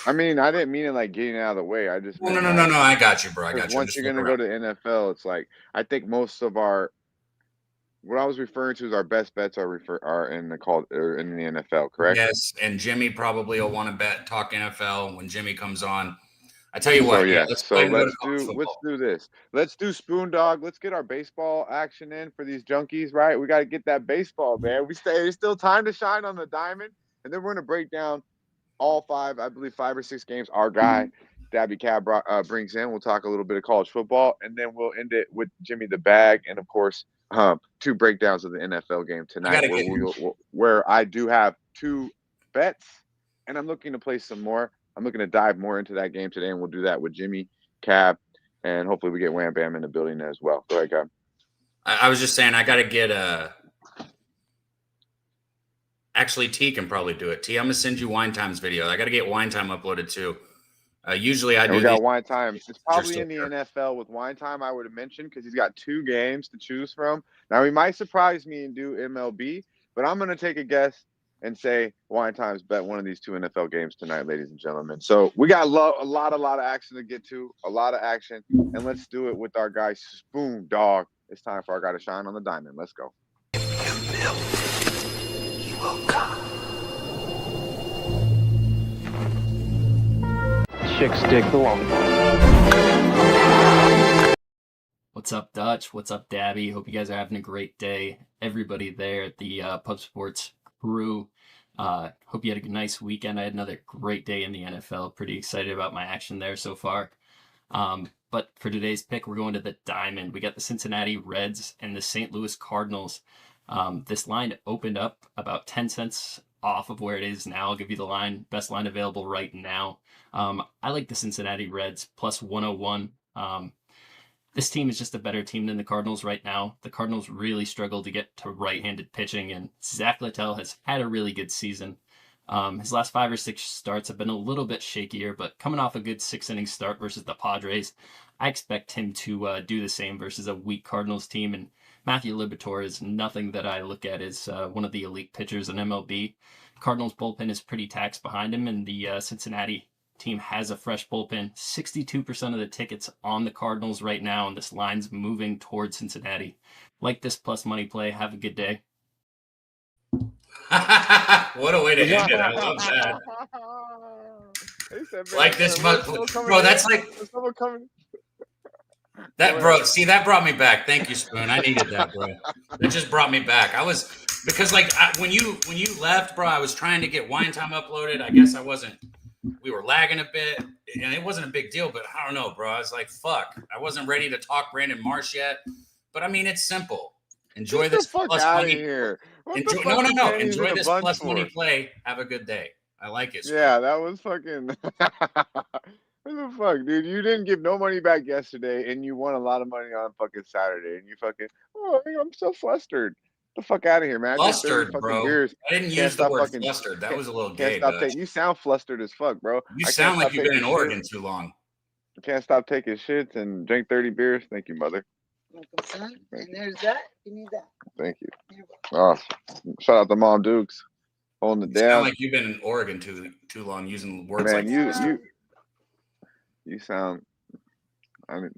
I mean, I didn't mean it like getting it out of the way. I just no. I got you, bro. I got you. Once you're gonna go to NFL, it's like I think most of what I was referring to is our best bets are in the in the NFL, correct? Yes, and Jimmy probably will want to talk NFL when Jimmy comes on. I tell you what, let's do this. Let's do Spoon Dog. Let's get our baseball action in for these junkies, right? We got to get that baseball, man. There's still time to shine on the diamond, and then we're gonna break down all 5 or 6 games. Our guy Daby Cab brings in. We'll talk a little bit of college football, and then we'll end it with Jimmy the Bag, and of course, 2 breakdowns of the NFL game tonight, where I do have 2 bets, and I'm looking to play some more. I'm looking to dive more into that game today, and we'll do that with Jimmy, Cab, and hopefully we get Wham Bam in the building as well. Go ahead, Cab. I was just saying I got to get actually, T can probably do it. T, I'm going to send you Wine Time's video. I got to get Wine Time uploaded too. Usually I do. We got Wine Time. It's probably in the NFL with Wine Time, I would have mentioned, because he's got 2 games to choose from. Now, he might surprise me and do MLB, but I'm going to take a guess and say Wine Time's bet one of these 2 NFL games tonight, ladies and gentlemen. So we got a lot of action to get to, a lot of action, and let's do it with our guy Spoon Dog. It's time for our guy to shine on the diamond. Let's go. If you build, he will come. Chicks dig the long ball. What's up, Dutch? What's up, Daby? Hope you guys are having a great day. Everybody there at the Pub Sports crew. Hope you had a nice weekend. I had another great day in the NFL. Pretty excited about my action there so far. But for today's pick, we're going to the Diamond. We got the Cincinnati Reds and the St. Louis Cardinals. This line opened up about 10 cents off of where it is now. I'll give you the line, best line available right now. I like the Cincinnati Reds plus 101. This team is just a better team than the Cardinals right now. The Cardinals really struggle to get to right-handed pitching, and Zach Littell has had a really good season. His last 5 or 6 starts have been a little bit shakier, but coming off a good 6-inning start versus the Padres, I expect him to do the same versus a weak Cardinals team. And Matthew Liberatore is nothing that I look at as one of the elite pitchers in MLB. Cardinals bullpen is pretty taxed behind him, and the Cincinnati team has a fresh bullpen. 62% of the tickets on the Cardinals right now, and this line's moving towards Cincinnati. Like this plus money play. Have a good day. What a way to end it. I love that. Like this much, bro. That's like that, bro. See, that brought me back. Thank you, Spoon. I needed that, bro. It just brought me back. Because when you left, bro, I was trying to get Wine Time uploaded. I guess we were lagging a bit, and it wasn't a big deal, but I don't know, bro. I was like, fuck. I wasn't ready to talk Brandon Marsh yet. But I mean, it's simple. Enjoy this plus money. Here. No. Enjoy this plus money play. Have a good day. I like it. Yeah, that was fucking. What the fuck, dude? You didn't give no money back yesterday, and you won a lot of money on fucking Saturday, and you fucking. Oh, I'm so flustered. Get the fuck out of here, man. Flustered, bro. Beers. I didn't use the word flustered. That was a little gay. You sound flustered as fuck, bro. You sound like you've been in Oregon too long. You can't stop taking shits and drink 30 beers. Thank you, mother. Welcome, son. And there's that. You need that. Thank you. Oh, shout out to Mom Dukes. Holding it down. Sound like you've been in Oregon too long using words like that. You sound. I mean,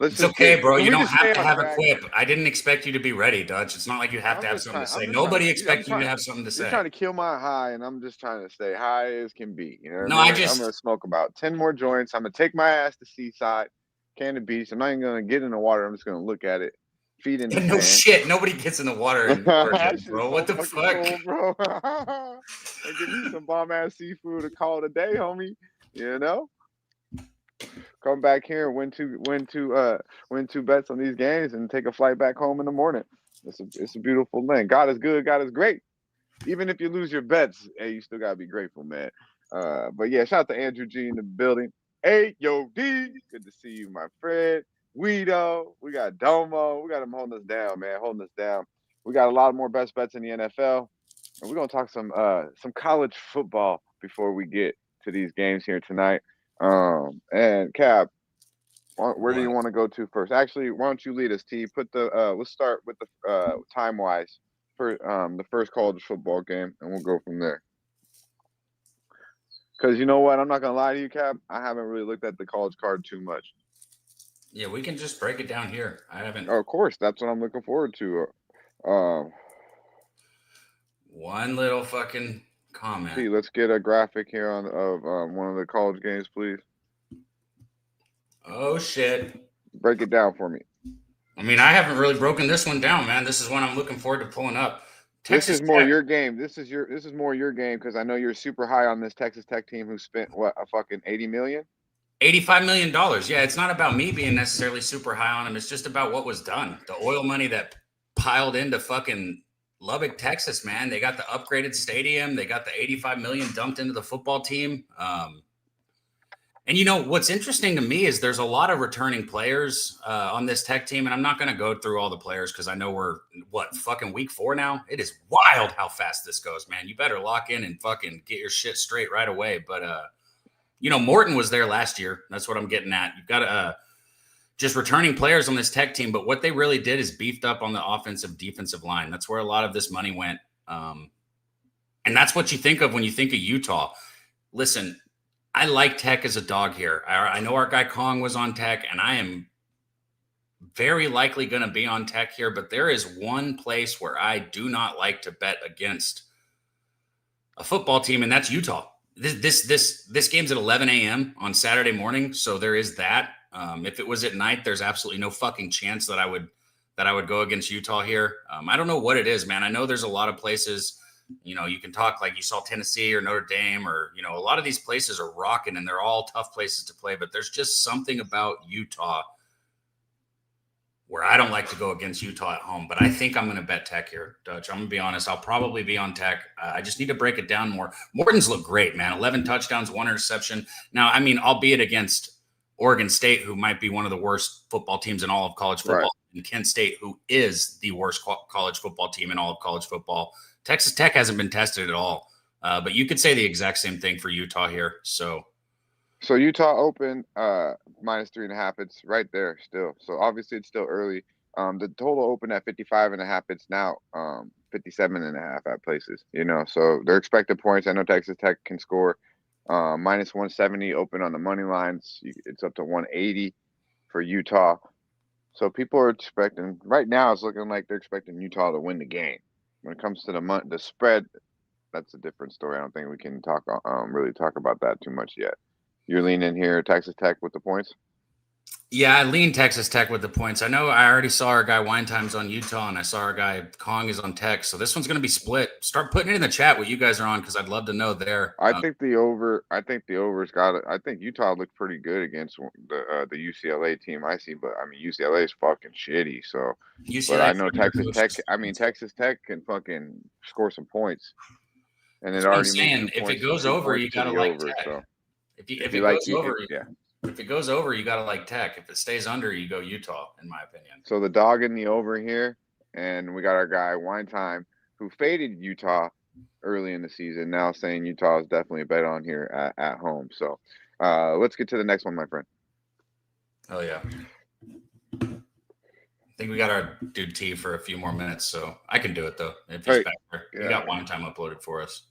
it's okay, bro. You don't have to have a quip. I didn't expect you to be ready, Dutch. It's not like you have to have something to say. Nobody expects you to have something to say. You're trying to kill my high, and I'm just trying to stay high as can be. You know. No, I'm going to smoke about 10 more joints. I'm going to take my ass to Seaside, Canada Beach. I'm not even going to get in the water. I'm just going to look at it. Feet in the No shit. Nobody gets in the water in Oregon, bro. What the fuck? Cool, bro. And give me some bomb ass seafood to call it a day, homie. You know. Come back here and win two bets on these games and take a flight back home in the morning. It's a beautiful thing. God is good. God is great. Even if you lose your bets, hey, you still gotta be grateful, man. But yeah, shout out to Andrew G in the building. Hey, yo, D, good to see you, my friend. Guido, we got Domo, we got him holding us down, man, holding us down. We got a lot more best bets in the NFL, and we're gonna talk some college football before we get to these games here tonight. And Cap, where do you want to go to first? Actually, why don't you lead us, T? Put the let's start with the time wise for the first college football game, and we'll go from there. Because you know what, I'm not gonna lie to you, Cap. I haven't really looked at the college card too much. Yeah, we can just break it down here. I haven't. Oh, of course, that's what I'm looking forward to. One little fucking comment. T, let's get a graphic here of one of the college games, please. Oh shit! Break it down for me. I mean, I haven't really broken this one down, man. This is one I'm looking forward to pulling up. Texas Tech. More your game. This is more your game because I know you're super high on this Texas Tech team who spent what, a fucking $80 million? $85 million. Yeah, it's not about me being necessarily super high on them. It's just about what was done. The oil money that piled into fucking Lubbock, Texas, man. They got the upgraded stadium. They got the $85 million dumped into the football team. And you know, what's interesting to me is there's a lot of returning players on this Tech team. And I'm not going to go through all the players because I know we're, fucking week 4 now? It is wild how fast this goes, man. You better lock in and fucking get your shit straight right away. But, you know, Morton was there last year. That's what I'm getting at. You've got just returning players on this Tech team. But what they really did is beefed up on the offensive defensive line. That's where a lot of this money went. And that's what you think of when you think of Utah. Listen, I like Tech as a dog here. I know our guy Kong was on Tech, and I am very likely going to be on Tech here, but there is one place where I do not like to bet against a football team, and that's Utah. This game's at 11 a.m. on Saturday morning, so there is that. If it was at night, there's absolutely no fucking chance that I would go against Utah here. I don't know what it is, man. I know there's a lot of places. You know, you can talk like you saw Tennessee or Notre Dame or, you know, a lot of these places are rocking and they're all tough places to play. But there's just something about Utah where I don't like to go against Utah at home. But I think I'm going to bet Tech here, Dutch. I'm going to be honest. I'll probably be on Tech. I just need to break it down more. Morton's look great, man. 11 touchdowns, 1 interception. Now, I mean, albeit against Oregon State, who might be one of the worst football teams in all of college football, right, and Kent State, who is the worst college football team in all of college football. Texas Tech hasn't been tested at all, but you could say the exact same thing for Utah here. So Utah open -3.5. It's right there still. So obviously it's still early. The total open at 55.5. It's now 57.5 at places. You know, so they're expected points. I know Texas Tech can score -170 open on the money lines. It's up to 180 for Utah. So people are expecting right now. It's looking like they're expecting Utah to win the game. When it comes to the spread, that's a different story. I don't think we can really talk about that too much yet. You're leaning here, Texas Tech with the points? Yeah, I lean Texas Tech with the points. I know I already saw our guy Wine Time's on Utah, and I saw our guy Kong is on Tech. So this one's going to be split. Start putting it in the chat what you guys are on because I'd love to know there. I think the over's got it. I think Utah looked pretty good against the UCLA team I see, but I mean UCLA is fucking shitty. So, but I know Texas Tech. I mean Texas Tech can fucking score some points, and it already. Saying if it goes over, you gotta like Tech. So if it goes over, yeah. If it goes over, you got to like Tech. If it stays under, you go Utah, in my opinion. So the dog in the over here, and we got our guy Wine Time, who faded Utah early in the season, now saying Utah is definitely a bet on here at home. So let's get to the next one, my friend. Oh, yeah. I think we got our dude T for a few more minutes, so I can do it, though, if he's back there. We got Wine Time uploaded for us.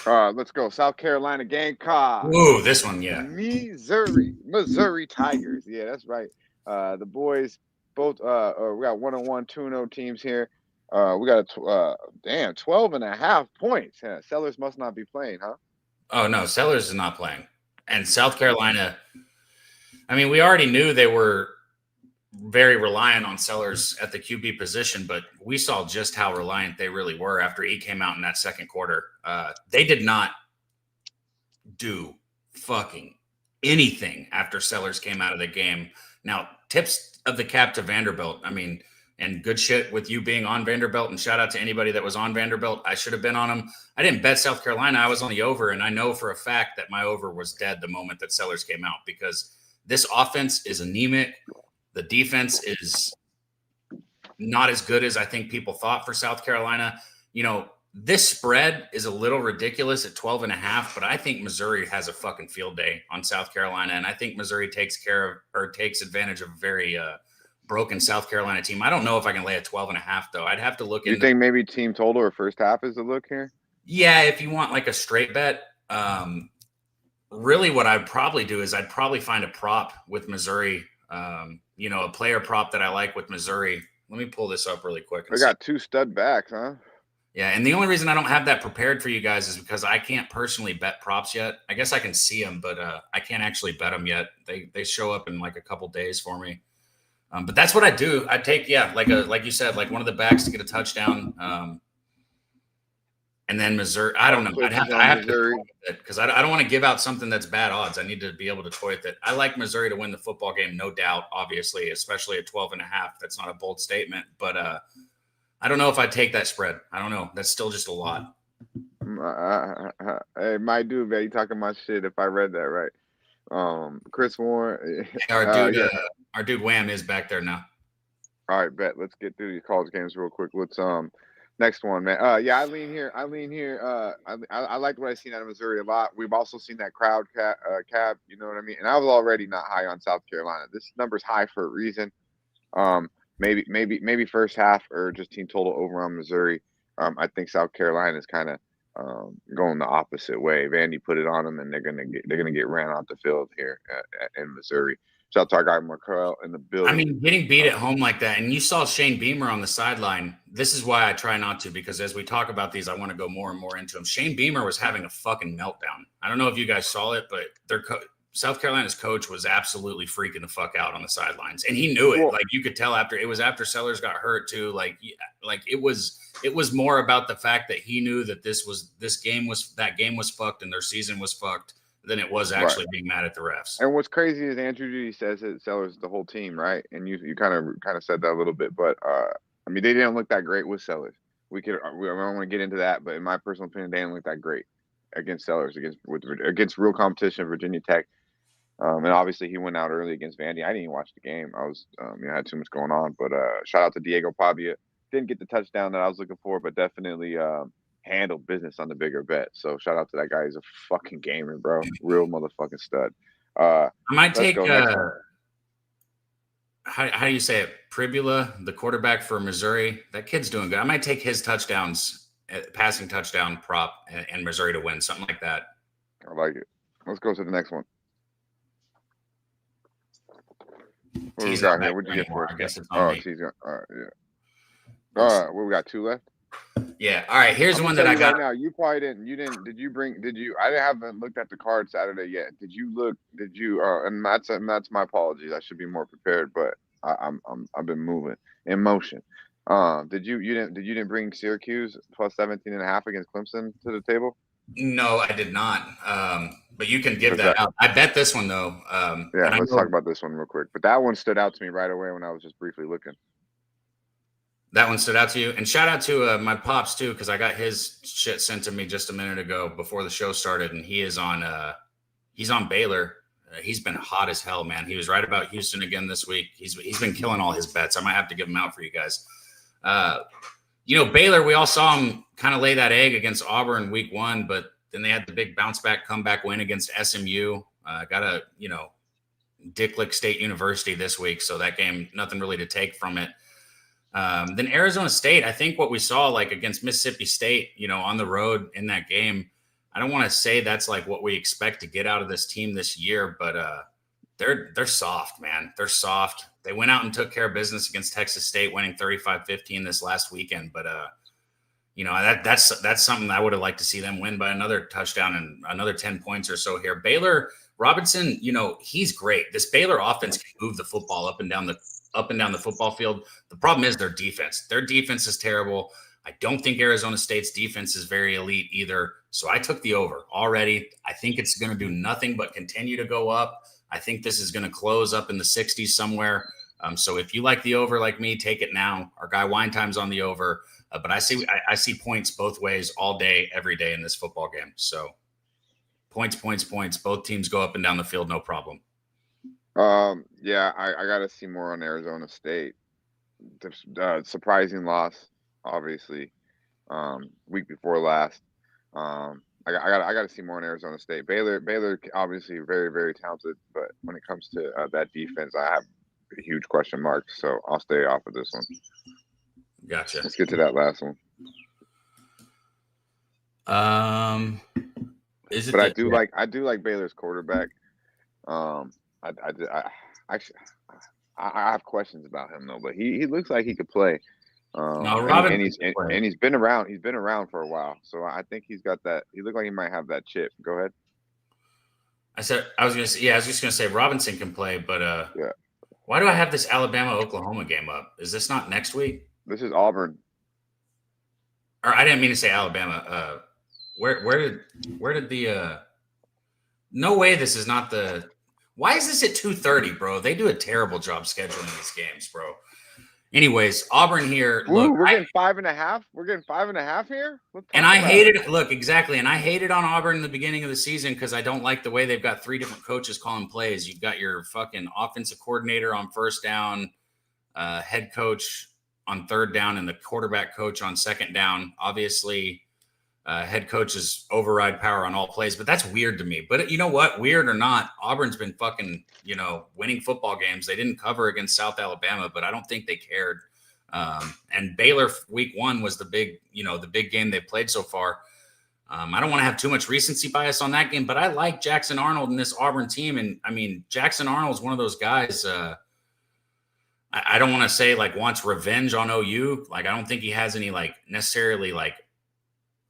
Let's go. South Carolina Gamecocks. Ooh, this one, yeah. Missouri Tigers. Yeah, that's right. The boys both we got 1-1, 2-0 teams here. We got 12.5 points. Yeah, Sellers must not be playing, huh? Oh no, Sellers is not playing. And South Carolina, I mean, we already knew they were very reliant on Sellers at the QB position, but we saw just how reliant they really were after he came out in that second quarter. They did not do fucking anything after Sellers came out of the game. Now, tips of the cap to Vanderbilt. I mean, And good shit with you being on Vanderbilt, and shout out to anybody that was on Vanderbilt. I should have been on them. I didn't bet South Carolina. I was on the over, and I know for a fact that my over was dead the moment that Sellers came out, because this offense is anemic. The defense is not as good as I think people thought for South Carolina. You know, this spread is a little ridiculous at 12.5, but I think Missouri has a fucking field day on South Carolina, and I think Missouri takes advantage of a very broken South Carolina team. I don't know if I can lay a 12.5 though. I'd have to look into. You think maybe team total or first half is the look here? Yeah, if you want like a straight bet, really what I'd probably do is I'd probably find a prop with Missouri. You know, a player prop that I like with Missouri. Let me pull this up really quick. They got 2 stud backs, huh? Yeah, and the only reason I don't have that prepared for you guys is because I can't personally bet props yet. I guess I can see them, but I can't actually bet them yet. They show up in like a couple days for me. But that's what I do. I take, like you said, like one of the backs to get a touchdown. And then Missouri, I don't know. I have to because I don't want to give out something that's bad odds. I need to be able to toy with it. I like Missouri to win the football game, no doubt, obviously, especially at 12.5. That's not a bold statement, but I don't know if I'd take that spread. I don't know. That's still just a lot. Hey, my dude, man, you talking my shit if I read that right. Chris Warren. Our dude Wham is back there now. All right, bet. Let's get through these college games real quick. Let's next one, man. I lean here. I like what I've seen out of Missouri a lot. We've also seen that crowd cab, you know what I mean? And I was already not high on South Carolina. This number's high for a reason. Maybe first half or just team total over on Missouri. I think South Carolina is kind of going the opposite way. Vandy put it on them, and they're gonna get ran off the field here in Missouri. Shout out to our guy Markel in the building. I mean, getting beat at home like that, and you saw Shane Beamer on the sideline. This is why I try not to, because as we talk about these, I want to go more and more into them. Shane Beamer was having a fucking meltdown. I don't know if you guys saw it, but South Carolina's coach was absolutely freaking the fuck out on the sidelines, and he knew it. Like you could tell after Sellers got hurt too. Like it was more about the fact that he knew that that game was fucked and their season was fucked than it was actually being mad at the refs. And what's crazy is Andrew Judy says that Sellers the whole team, right? And you kind of said that a little bit, but I mean they didn't look that great with Sellers. I don't want to get into that, but in my personal opinion, they didn't look that great against Sellers against real competition, Virginia Tech. And obviously he went out early against Vandy. I didn't even watch the game. I was, I had too much going on. But shout out to Diego Pavia. Didn't get the touchdown that I was looking for, but definitely handled business on the bigger bet. So shout out to that guy. He's a fucking gamer, bro. Real motherfucking stud. I might take how do you say it? Pribula, the quarterback for Missouri. That kid's doing good. I might take his touchdowns, passing touchdown prop, and Missouri to win, something like that. I like it. Let's go to the next one. What we got here? What'd you get for us? I guess it's on me. She's got. All right, yeah. All right, we got 2 left. Yeah. All right. Here's one that I got. Right now, you probably didn't. You didn't. Did you? I haven't looked at the card Saturday yet. Did you look? Did you? And that's my apologies. I should be more prepared, but I've been moving in motion. Did you didn't bring Syracuse plus 17.5 against Clemson to the table? No, I did not. But you can give that out. I bet this one though. Yeah, let's talk about this one real quick. But that one stood out to me right away when I was just briefly looking. That one stood out to you. And shout out to my pops too, because I got his shit sent to me just a minute ago before the show started, and he's on Baylor. He's been hot as hell, man. He was right about Houston again this week. He's been killing all his bets. I might have to give him out for you guys. Baylor, we all saw him kind of lay that egg against Auburn week 1, but then they had the big bounce back comeback win against SMU. Got a Dick Lick State University this week, so that game, nothing really to take from it. Then Arizona State, I think what we saw like against Mississippi State, on the road in that game, I don't want to say that's like what we expect to get out of this team this year, but they're soft, man. They're soft. They went out and took care of business against Texas State, winning 35-15 this last weekend. But that's something I would have liked to see them win by another touchdown and another 10 points or so here. Baylor Robinson, he's great. This Baylor offense can move the football up and down the football field. The problem is their defense. Their defense is terrible. I don't think Arizona State's defense is very elite either. So I took the over already. I think it's going to do nothing but continue to go up. I think this is going to close up in the 60s somewhere. So if you like the over like me, take it now. Our guy Wine Time's on the over, but I see points both ways all day, every day in this football game. So points. Both teams go up and down the field, no problem. Yeah, I got to see more on Arizona State. Surprising loss, obviously, week before last. I got to see more on Arizona State. Baylor, obviously very, very talented, but when it comes to that defense, I have a huge question mark. So I'll stay off of this one. Gotcha. Let's get to that last one. I do like Baylor's quarterback. I have questions about him though, but he looks like he could play. And he's been around. He's been around for a while, so I think he's got that. He looked like he might have that chip. Go ahead. I was just gonna say Robinson can play, but yeah. Why do I have this Alabama-Oklahoma game up? Is this not next week? This is Auburn. Or I didn't mean to say Alabama. Where did the? No way. This is not the. Why is this at 2:30, bro? They do a terrible job scheduling these games, bro. Anyways, Auburn here. Look, we're getting 5.5. We're getting 5.5 here. And I hated it. Look, exactly. And I hated on Auburn in the beginning of the season because I don't like the way they've got 3 different coaches calling plays. You've got your fucking offensive coordinator on first down, head coach on third down, and the quarterback coach on second down. Obviously, head coaches override power on all plays, but that's weird to me. But you know what? Weird or not, Auburn's been fucking, winning football games. They didn't cover against South Alabama, but I don't think they cared. And Baylor week 1 was the big game they played so far. I don't want to have too much recency bias on that game, but I like Jackson Arnold and this Auburn team. And I mean, Jackson Arnold's one of those guys, I don't want to say wants revenge on OU. I don't think he has any necessarily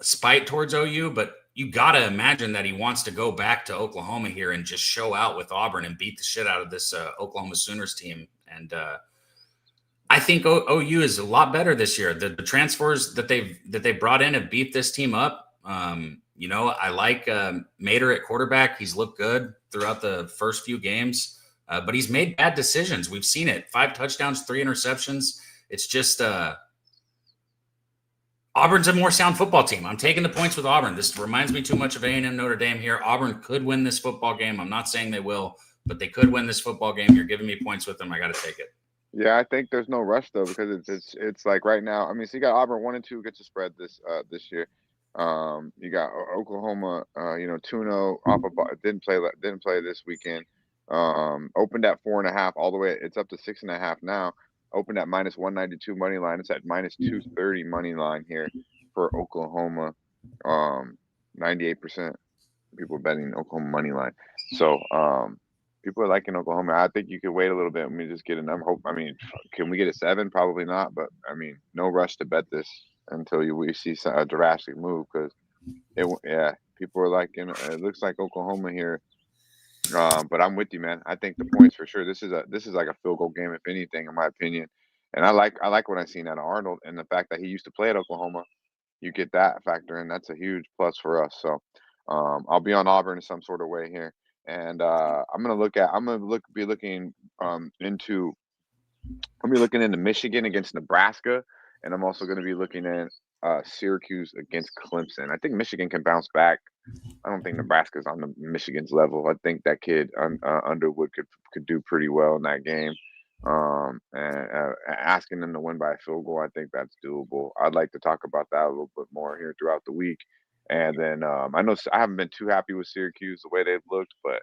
spite towards OU, but you got to imagine that he wants to go back to Oklahoma here and just show out with Auburn and beat the shit out of this Oklahoma Sooners team. And I think OU is a lot better this year. The transfers that they brought in have beat this team up. I like Mater at quarterback. He's looked good throughout the first few games, but he's made bad decisions. We've seen it. 5 touchdowns, 3 interceptions. It's just Auburn's a more sound football team. I'm taking the points with Auburn. This reminds me too much of A&M Notre Dame here. Auburn could win this football game. I'm not saying they will, but they could win this football game. You're giving me points with them. I got to take it. Yeah, I think there's no rush though because it's like right now. I mean, so you got Auburn 1 and 2 gets a spread this year. You got Oklahoma, 2-0 off of didn't play this weekend. Opened at 4.5 all the way. It's up to 6.5 now. Opened at -192 money line. It's at -230 money line here for Oklahoma. 98% people betting Oklahoma money line. So people are liking Oklahoma. I think you could wait a little bit. Let me just get a number. Can we get a 7? Probably not. But no rush to bet this until we see a drastic move because people are liking. It looks like Oklahoma here. But I'm with you, man. I think the points for sure. This is like a field goal game, if anything, in my opinion. And I like what I've seen out of Arnold and the fact that he used to play at Oklahoma. You get that factor in. That's a huge plus for us. So I'll be on Auburn in some sort of way here. And I'm gonna be looking into Michigan against Nebraska, and I'm also gonna be looking at Syracuse against Clemson. I think Michigan can bounce back. I don't think Nebraska's on Michigan's level. I think that kid Underwood could do pretty well in that game. And asking them to win by a field goal, I think that's doable. I'd like to talk about that a little bit more here throughout the week. And then I know I haven't been too happy with Syracuse the way they've looked, but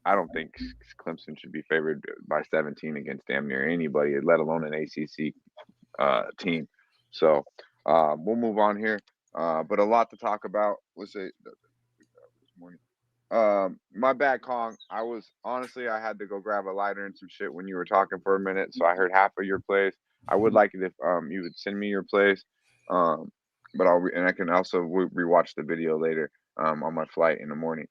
I don't think Clemson should be favored by 17 against damn near anybody, let alone an ACC team. So we'll move on here. But a lot to talk about. Let's say this morning. My bad, Kong. I had to go grab a lighter and some shit when you were talking for a minute, so I heard half of your plays. I would like it if you would send me your plays, but I can also rewatch the video later on my flight in the morning.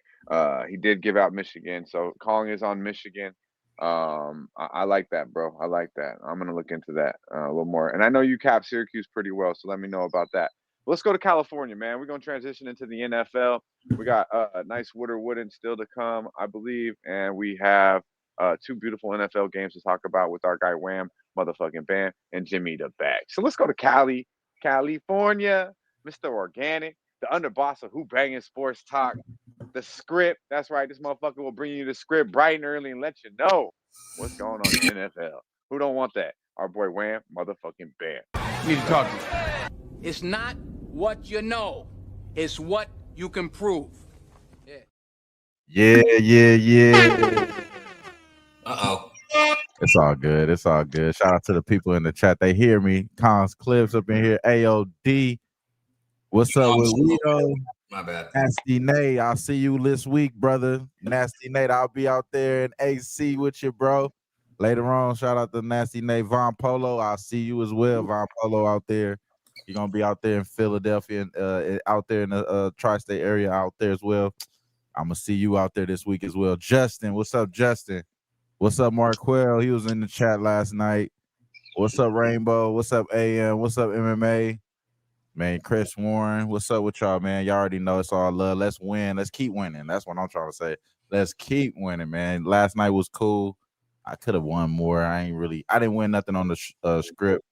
He did give out Michigan, so Kong is on Michigan. I like that, bro. I like that. I'm gonna look into that a little more. And I know you cap Syracuse pretty well, so let me know about that. Let's go to California, man. We're gonna transition into the NFL. We got a nice Wooden still to come, I believe, and we have Two beautiful NFL games to talk about with our guy Wham, motherfucking Bam, and Jimmy the Bag. So let's go to Cali, California, Mr. Organic, the underboss of Who Banging Sports Talk. The script. That's right. This motherfucker will bring you the script bright and early and let you know what's going on in the NFL. Who don't want that? Our boy Wham, motherfucking Bam. You need to talk to me. It's not what you know. It's what you can prove. Yeah. Uh-oh. It's all good. It's all good. Shout out to the people in the chat. They hear me. Cons Clips up in here. AOD. What's up with Lito? My bad. Nasty Nate, I'll see you this week, brother. Nasty Nate, I'll be out there in AC with you, bro. Later on, shout out to Nasty Nate. Von Polo, I'll see you as well. Von Polo out there. You're going to be out there in Philadelphia and out there in the tri-state area out there as well. I'm going to see you out there this week as well. Justin, what's up, Justin? What's up, Marquell? He was in the chat last night. What's up, Rainbow? What's up, AM? What's up, MMA? Man, Chris Warren, what's up with y'all, man? Y'all already know it's all love. Let's win. Let's keep winning. That's what I'm trying to say. Let's keep winning, man. Last night was cool. I could have won more. I didn't win nothing on the script.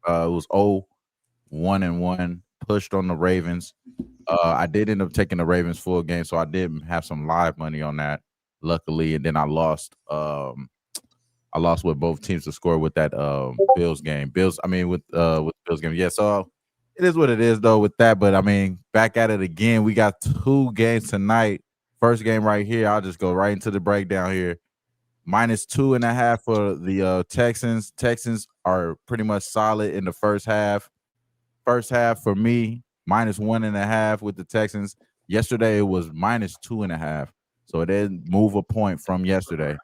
It was 1-1, pushed on the Ravens. I did end up taking the Ravens full game, so I did have some live money on that, luckily. And then I lost. I lost with both teams to score with that Bills game. With the Bills game. Yeah, so it is what it is, though, with that. But, I mean, back at it again. We got 2 games tonight. First game right here. I'll just go right into the breakdown here. -2.5 for the Texans. Texans are pretty much solid in the first half. First half for me, -1.5 with the Texans. Yesterday, it was -2.5. So it did move a point from yesterday.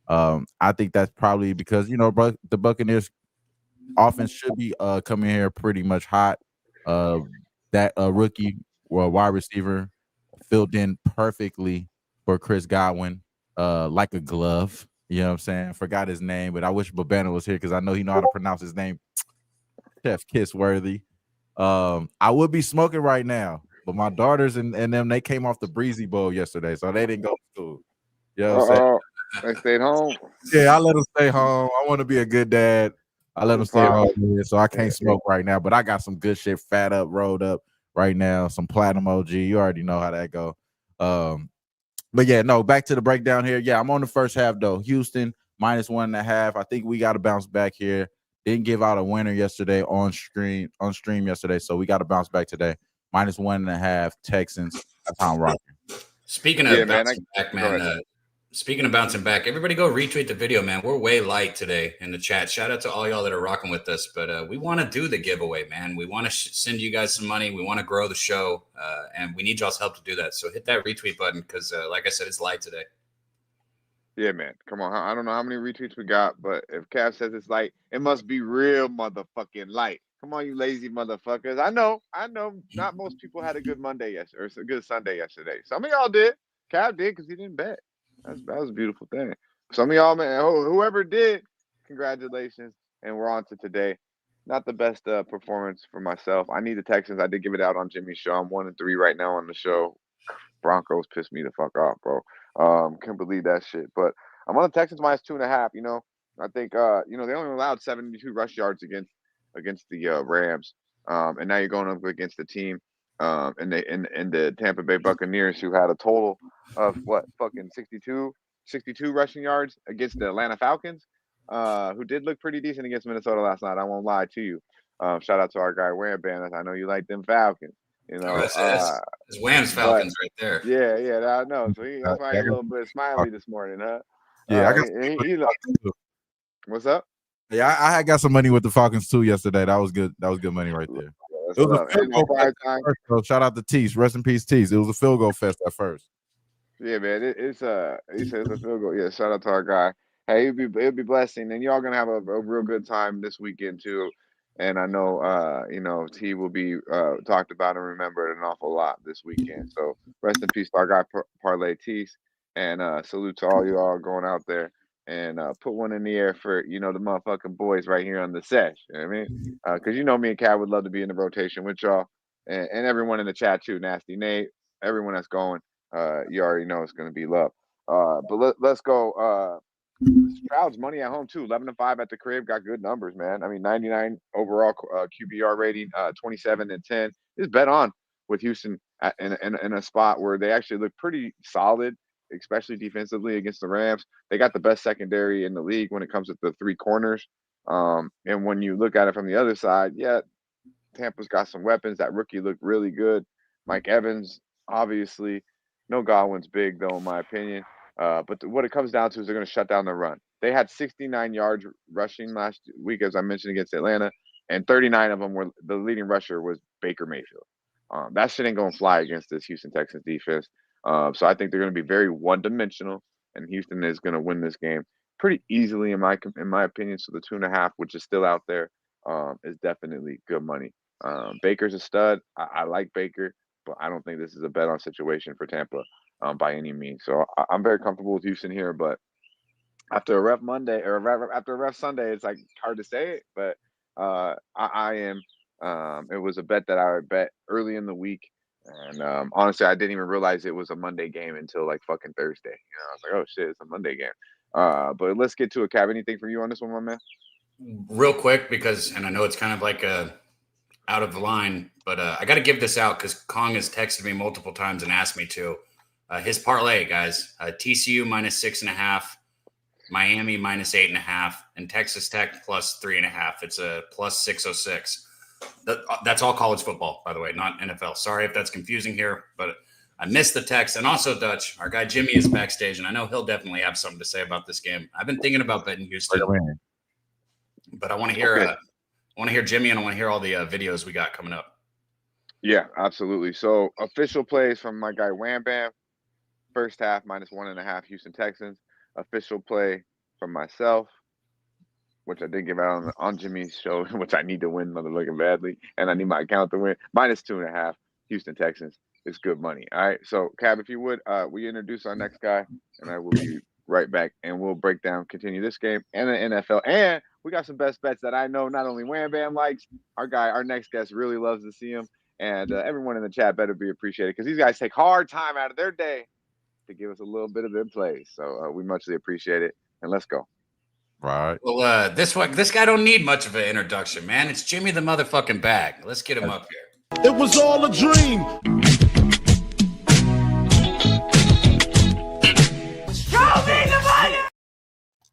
I think that's probably because, the Buccaneers offense should be coming here pretty much hot. That rookie wide receiver filled in perfectly for Chris Godwin, like a glove. You know what I'm saying? Forgot his name, but I wish Babana was here because I know he know how to pronounce his name. Chef Kissworthy. I would be smoking right now, but my daughters and them, they came off the Breezy Bowl yesterday, so they didn't go to school. You know what I'm saying? They stayed home. Yeah, I let them stay home. I want to be a good dad. I let them stay home, so I can't smoke right now. But I got some good shit, fat up, rolled up right now. Some Platinum OG. You already know how that go. But yeah, no. Back to the breakdown here. Yeah, I'm on the first half though. Houston -1.5. I think we got to bounce back here. Didn't give out a winner yesterday on stream yesterday, so we got to bounce back today. -1.5 Texans. That's how I'm rocking. Speaking of bouncing back, man. Speaking of bouncing back, everybody go retweet the video, man. We're way light today in the chat. Shout out to all y'all that are rocking with us. But we want to do the giveaway, man. We want to send you guys some money. We want to grow the show, and we need y'all's help to do that. So hit that retweet button because, like I said, it's light today. Yeah, man. Come on. I don't know how many retweets we got, but if Cav says it's light, it must be real motherfucking light. Come on, you lazy motherfuckers. I know. Not most people had a good Monday yesterday, or a good Sunday yesterday. Some of y'all did. Cav did because he didn't bet. That was a beautiful thing. Some of y'all, man, whoever did, congratulations. And we're on to today. Not the best performance for myself. I need the Texans. I did give it out on Jimmy's show. I'm 1-3 right now on the show. Broncos pissed me the fuck off, bro. Can't believe that shit. But I'm on the Texans -2.5. I think they only allowed 72 rush yards against the Rams. And now you're going up against the team and the Tampa Bay Buccaneers, who had a total of 62 rushing yards against the Atlanta Falcons, who did look pretty decent against Minnesota last night. I won't lie to you. Shout out to our guy Wham Band. I know you like them Falcons. It's Wham's Falcons right there. Yeah, I know. So that's why he's a little bit smiley this morning, huh? Yeah, I got. What's up? Yeah, I had got some money with the Falcons too yesterday. That was good. That was good money right there. It was a field goal fest first, so shout out to Tease. Rest in peace, Tease. It was a field goal fest at first. Yeah, man. He said it's a field goal. Yeah, shout out to our guy. Hey, it'll be blessing, and y'all gonna have a real good time this weekend too. And I know, T will be talked about and remembered an awful lot this weekend. So rest in peace to our guy Parlay Tease, and salute to all you all going out there. And put one in the air for, the motherfucking boys right here on the Sesh. You know what I mean? Because me and Cat would love to be in the rotation with y'all. And everyone in the chat too. Nasty Nate, everyone that's going. You already know it's going to be love. But let's go. Stroud's money at home too. 11-5 at the crib. Got good numbers, man. I mean, 99 overall QBR rating, 27-10. Is bet on with Houston in a spot where they actually look pretty solid, especially defensively against the Rams. They got the best secondary in the league when it comes to the three corners. And when you look at it from the other side, yeah, Tampa's got some weapons. That rookie looked really good. Mike Evans, obviously. No Godwin's big, though, in my opinion. But what it comes down to is they're going to shut down the run. They had 69 yards rushing last week, as I mentioned, against Atlanta, and 39 of them were the leading rusher was Baker Mayfield. That shit ain't going to fly against this Houston Texans defense. So I think they're going to be very one-dimensional, and Houston is going to win this game pretty easily, in my opinion. So the 2.5, which is still out there, is definitely good money. Baker's a stud. I like Baker, but I don't think this is a bet on situation for Tampa by any means. So I'm very comfortable with Houston here, but after a rough Monday or after a rough Sunday, it's like hard to say it, but I am. It was a bet that I would bet early in the week, and honestly, I didn't even realize it was a Monday game until like fucking Thursday. I was like, oh shit, it's a Monday game. But let's get to it. Cav, anything from you on this one, my man? Real quick, and I know it's kind of like out of the line, but I got to give this out because Kong has texted me multiple times and asked me to. His parlay, guys, TCU -6.5, Miami -8.5, and Texas Tech +3.5. It's a +606. That's all college football, by the way, not NFL. Sorry if that's confusing here, but I missed the text. And also, Dutch, our guy Jimmy is backstage, and I know he'll definitely have something to say about this game. I've been thinking about betting Houston, but I want to hear I want to hear Jimmy, and I want to hear all the videos we got coming up. Yeah, absolutely. So official plays from my guy Wham Bam. First half -1.5 Houston Texans. Official play from myself, which I did give out on Jimmy's show, which I need to win motherfucking badly, and I need my account to win. -2.5 Houston Texans is good money. All right. So Cab, if you would, we introduce our next guy, and I will be right back, and we'll continue this game and the NFL. And we got some best bets that I know not only Wham Bam likes, our next guest really loves to see him, and everyone in the chat better be appreciated because these guys take hard time out of their day to give us a little bit of their plays. So we muchly appreciate it, and let's go. Right. Well, this guy don't need much of an introduction, man. It's Jimmy the motherfucking Bag. Let's get him up here. It was all a dream.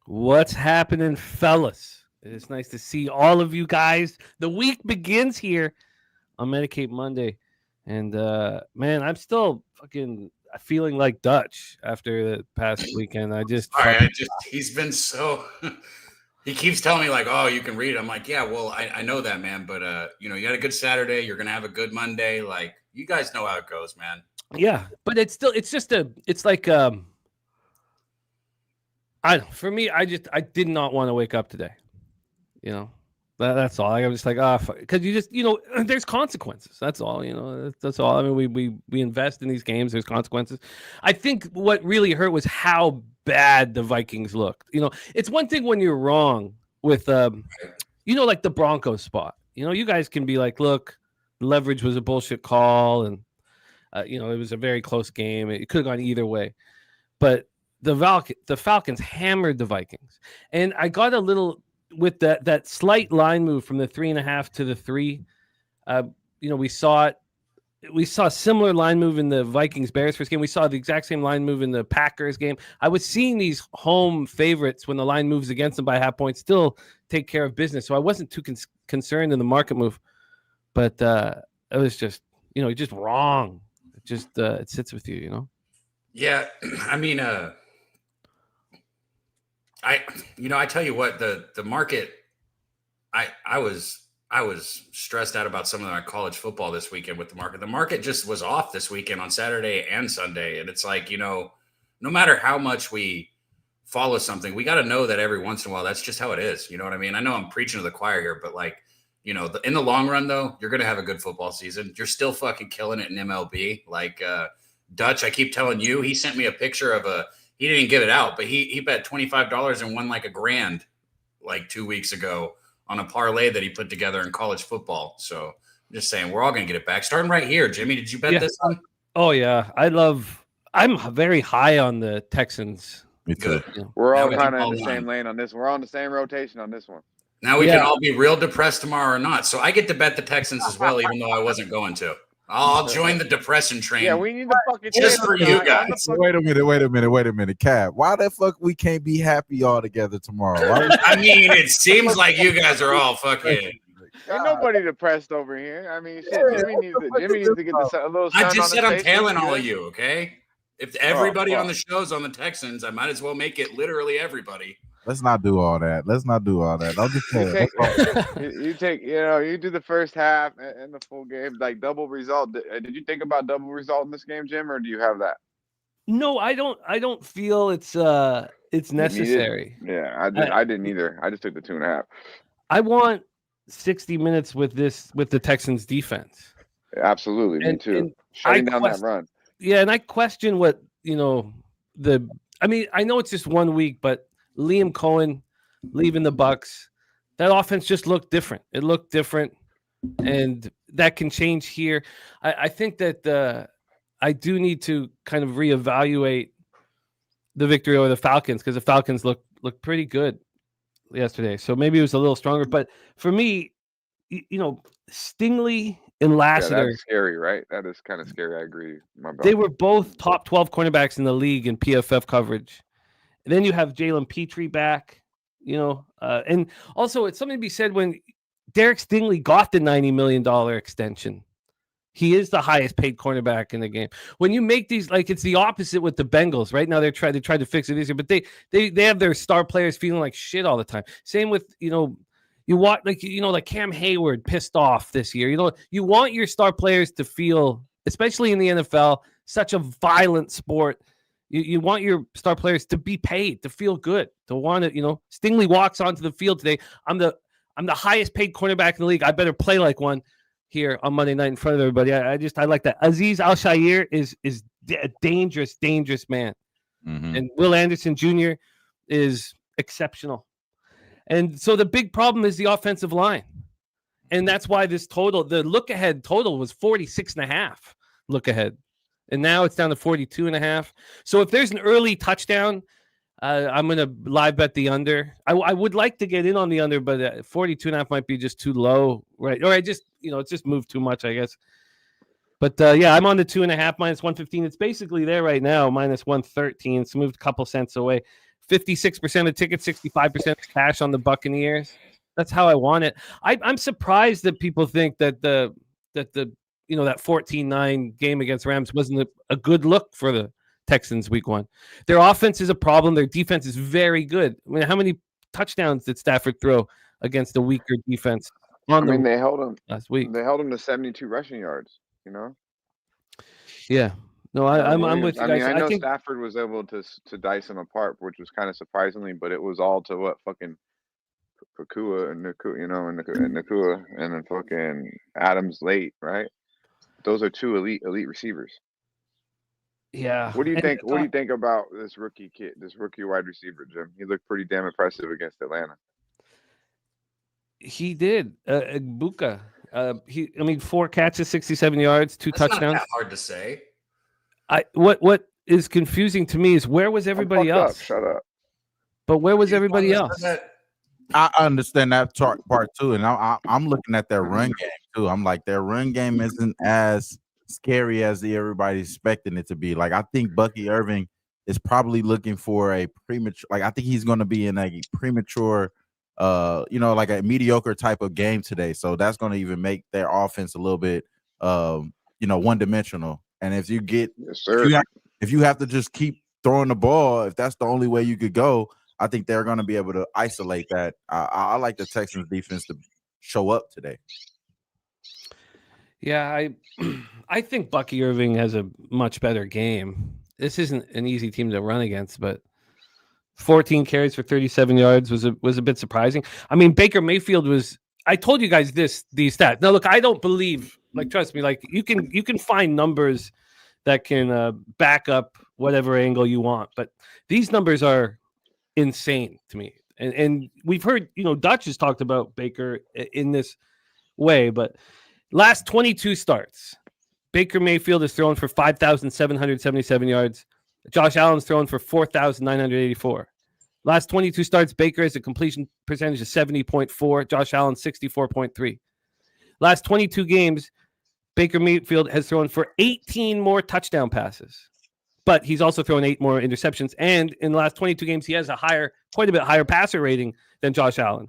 What's happening, fellas? It's nice to see all of you guys. The week begins here on Medicate Monday. And, man, I'm still fucking feeling like Dutch after the past weekend. He's been so he keeps telling me like, oh, you can read it. I'm like, yeah, well, I know that, man, but you had a good Saturday, you're gonna have a good Monday. Like, you guys know how it goes, man. Yeah, but it's like for me, I did not want to wake up today. That's all. I was just like, because there's consequences. That's all. That's all. I mean, we invest in these games. There's consequences. I think what really hurt was how bad the Vikings looked. It's one thing when you're wrong with, like the Broncos spot. You guys can be like, look, leverage was a bullshit call, and it was a very close game. It could have gone either way, but the Falcons hammered the Vikings, and I got a little. With that slight line move from the 3.5 to the 3, we saw a similar line move in the Vikings-Bears first game. We saw the exact same line move in the Packers game. I was seeing these home favorites when the line moves against them by half point still take care of business. So I wasn't too concerned in the market move, but it was just just wrong. It just it sits with you, Yeah, I mean, I tell you what, the market, I was stressed out about some of my college football this weekend with the market. The market just was off this weekend on Saturday and Sunday. And it's like, no matter how much we follow something, we got to know that every once in a while, that's just how it is. You know what I mean? I know I'm preaching to the choir here, but like, in the long run though, you're going to have a good football season. You're still fucking killing it in MLB. Like, Dutch, I keep telling you, he sent me a picture of he didn't give it out, but he bet $25 and won like $1,000 like 2 weeks ago on a parlay that he put together in college football. So I'm just saying, we're all going to get it back. Starting right here, Jimmy, did you bet this one? Oh yeah. I love I'm very high on the Texans. Me too. We're Now all we kind can of in all the same line. lane on this. We're on the same rotation on this one. Now we can all be real depressed tomorrow or not. So I get to bet the Texans as well, even though I wasn't going to. I'll join the depression train. Yeah, we need to fucking just for you guys. Wait a minute, Cap. Why the fuck we can't be happy all together tomorrow? I mean, it seems like you guys are all fucking. Ain't nobody depressed over here. I mean, shit. Jimmy needs to get a little sun I just on said his I'm face. tailing all Good. of you, okay? If everybody on fuck. the show's on the Texans, I might as well make it literally everybody. Let's not do all that. I'm just saying. You do the first half and the full game, like double result. Did you think about double result in this game, Jim, or do you have that? No, I don't feel it's necessary. Yeah, I didn't either. I just took the 2.5. I want 60 minutes with the Texans defense. Absolutely, me too. Shutting down that run. Yeah, and I question what I mean, I know it's just 1 week, but Liam Cohen leaving the Bucs, that offense just looked different. It looked different, and that can change here. I think that I do need to kind of reevaluate the victory over the Falcons, because the Falcons looked pretty good yesterday. So maybe it was a little stronger. But for me, Stingley and Lassiter. That's scary, right? That is kind of scary. I agree. They were both top 12 cornerbacks in the league in PFF coverage. And then you have Jalen Petrie back, and also it's something to be said when Derek Stingley got the $90 million extension. He is the highest paid cornerback in the game. When you make these, like, it's the opposite with the Bengals. Right now they tried to fix it this year, but they have their star players feeling like shit all the time. Same with, you want like Cam Hayward pissed off this year. You want your star players to feel, especially in the NFL, such a violent sport. You want your star players to be paid, to feel good, to want to, Stingley walks onto the field today. I'm the highest paid cornerback in the league. I better play like one here on Monday night in front of everybody. I like that. Azeez Al-Shaair is a dangerous man. Mm-hmm. And Will Anderson Jr. is exceptional. And so the big problem is the offensive line. And that's why the look-ahead total was 46.5 look-ahead. And now it's down to 42.5. So if there's an early touchdown, I'm going to live bet the under. I would like to get in on the under, but 42.5 might be just too low, right? Or I just, it's just moved too much, I guess. But yeah, I'm on the 2.5 minus 115. It's basically there right now, minus 113. It's moved a couple cents away. 56% of tickets, 65% cash on the Buccaneers. That's how I want it. I'm surprised that people think that that 14-9 game against Rams wasn't a good look for the Texans week 1. Their offense is a problem. Their defense is very good. I mean, how many touchdowns did Stafford throw against a weaker defense? They held him last week. They held him to 72 rushing yards. Yeah. No, I'm with you guys. I know Stafford was able to dice them apart, which was kind of surprisingly, but it was all to what fucking Nakua and Nakua and then fucking Adams late, right? Those are two elite receivers. Yeah. What do you think? What do you think about this rookie wide receiver, Jim? He looked pretty damn impressive against Atlanta. He did. Buka. 4 catches, 67 yards, 2 touchdowns. Not that hard to say. What is confusing to me is where was everybody else? Shut up. But where was everybody else? I understand that part too, and I'm looking at their run game too. I'm like, their run game isn't as scary as everybody's expecting it to be. Like, I think Bucky Irving is probably looking for a premature. Like, I think he's going to be in a premature, like a mediocre type of game today. So that's going to even make their offense a little bit, one-dimensional. And if you get, if you have to just keep throwing the ball, if that's the only way you could go, I think they're going to be able to isolate that. I like the Texans defense to show up today. Yeah, I think Bucky Irving has a much better game. This isn't an easy team to run against, but 14 carries for 37 yards was a bit surprising. I mean, Baker Mayfield was. I told you guys these stats. Now, look, I don't believe. Like, trust me. Like, you can find numbers that can back up whatever angle you want, but these numbers are insane to me. And we've heard, Dutch has talked about Baker in this way, but last 22 starts, Baker Mayfield is thrown for 5,777 yards. Josh Allen's thrown for 4,984. Last 22 starts, Baker has a completion percentage of 70.4. Josh Allen 64.3. Last 22 games, Baker Mayfield has thrown for 18 more touchdown passes, but he's also thrown 8 more interceptions. And in the last 22 games, he has quite a bit higher passer rating than Josh Allen.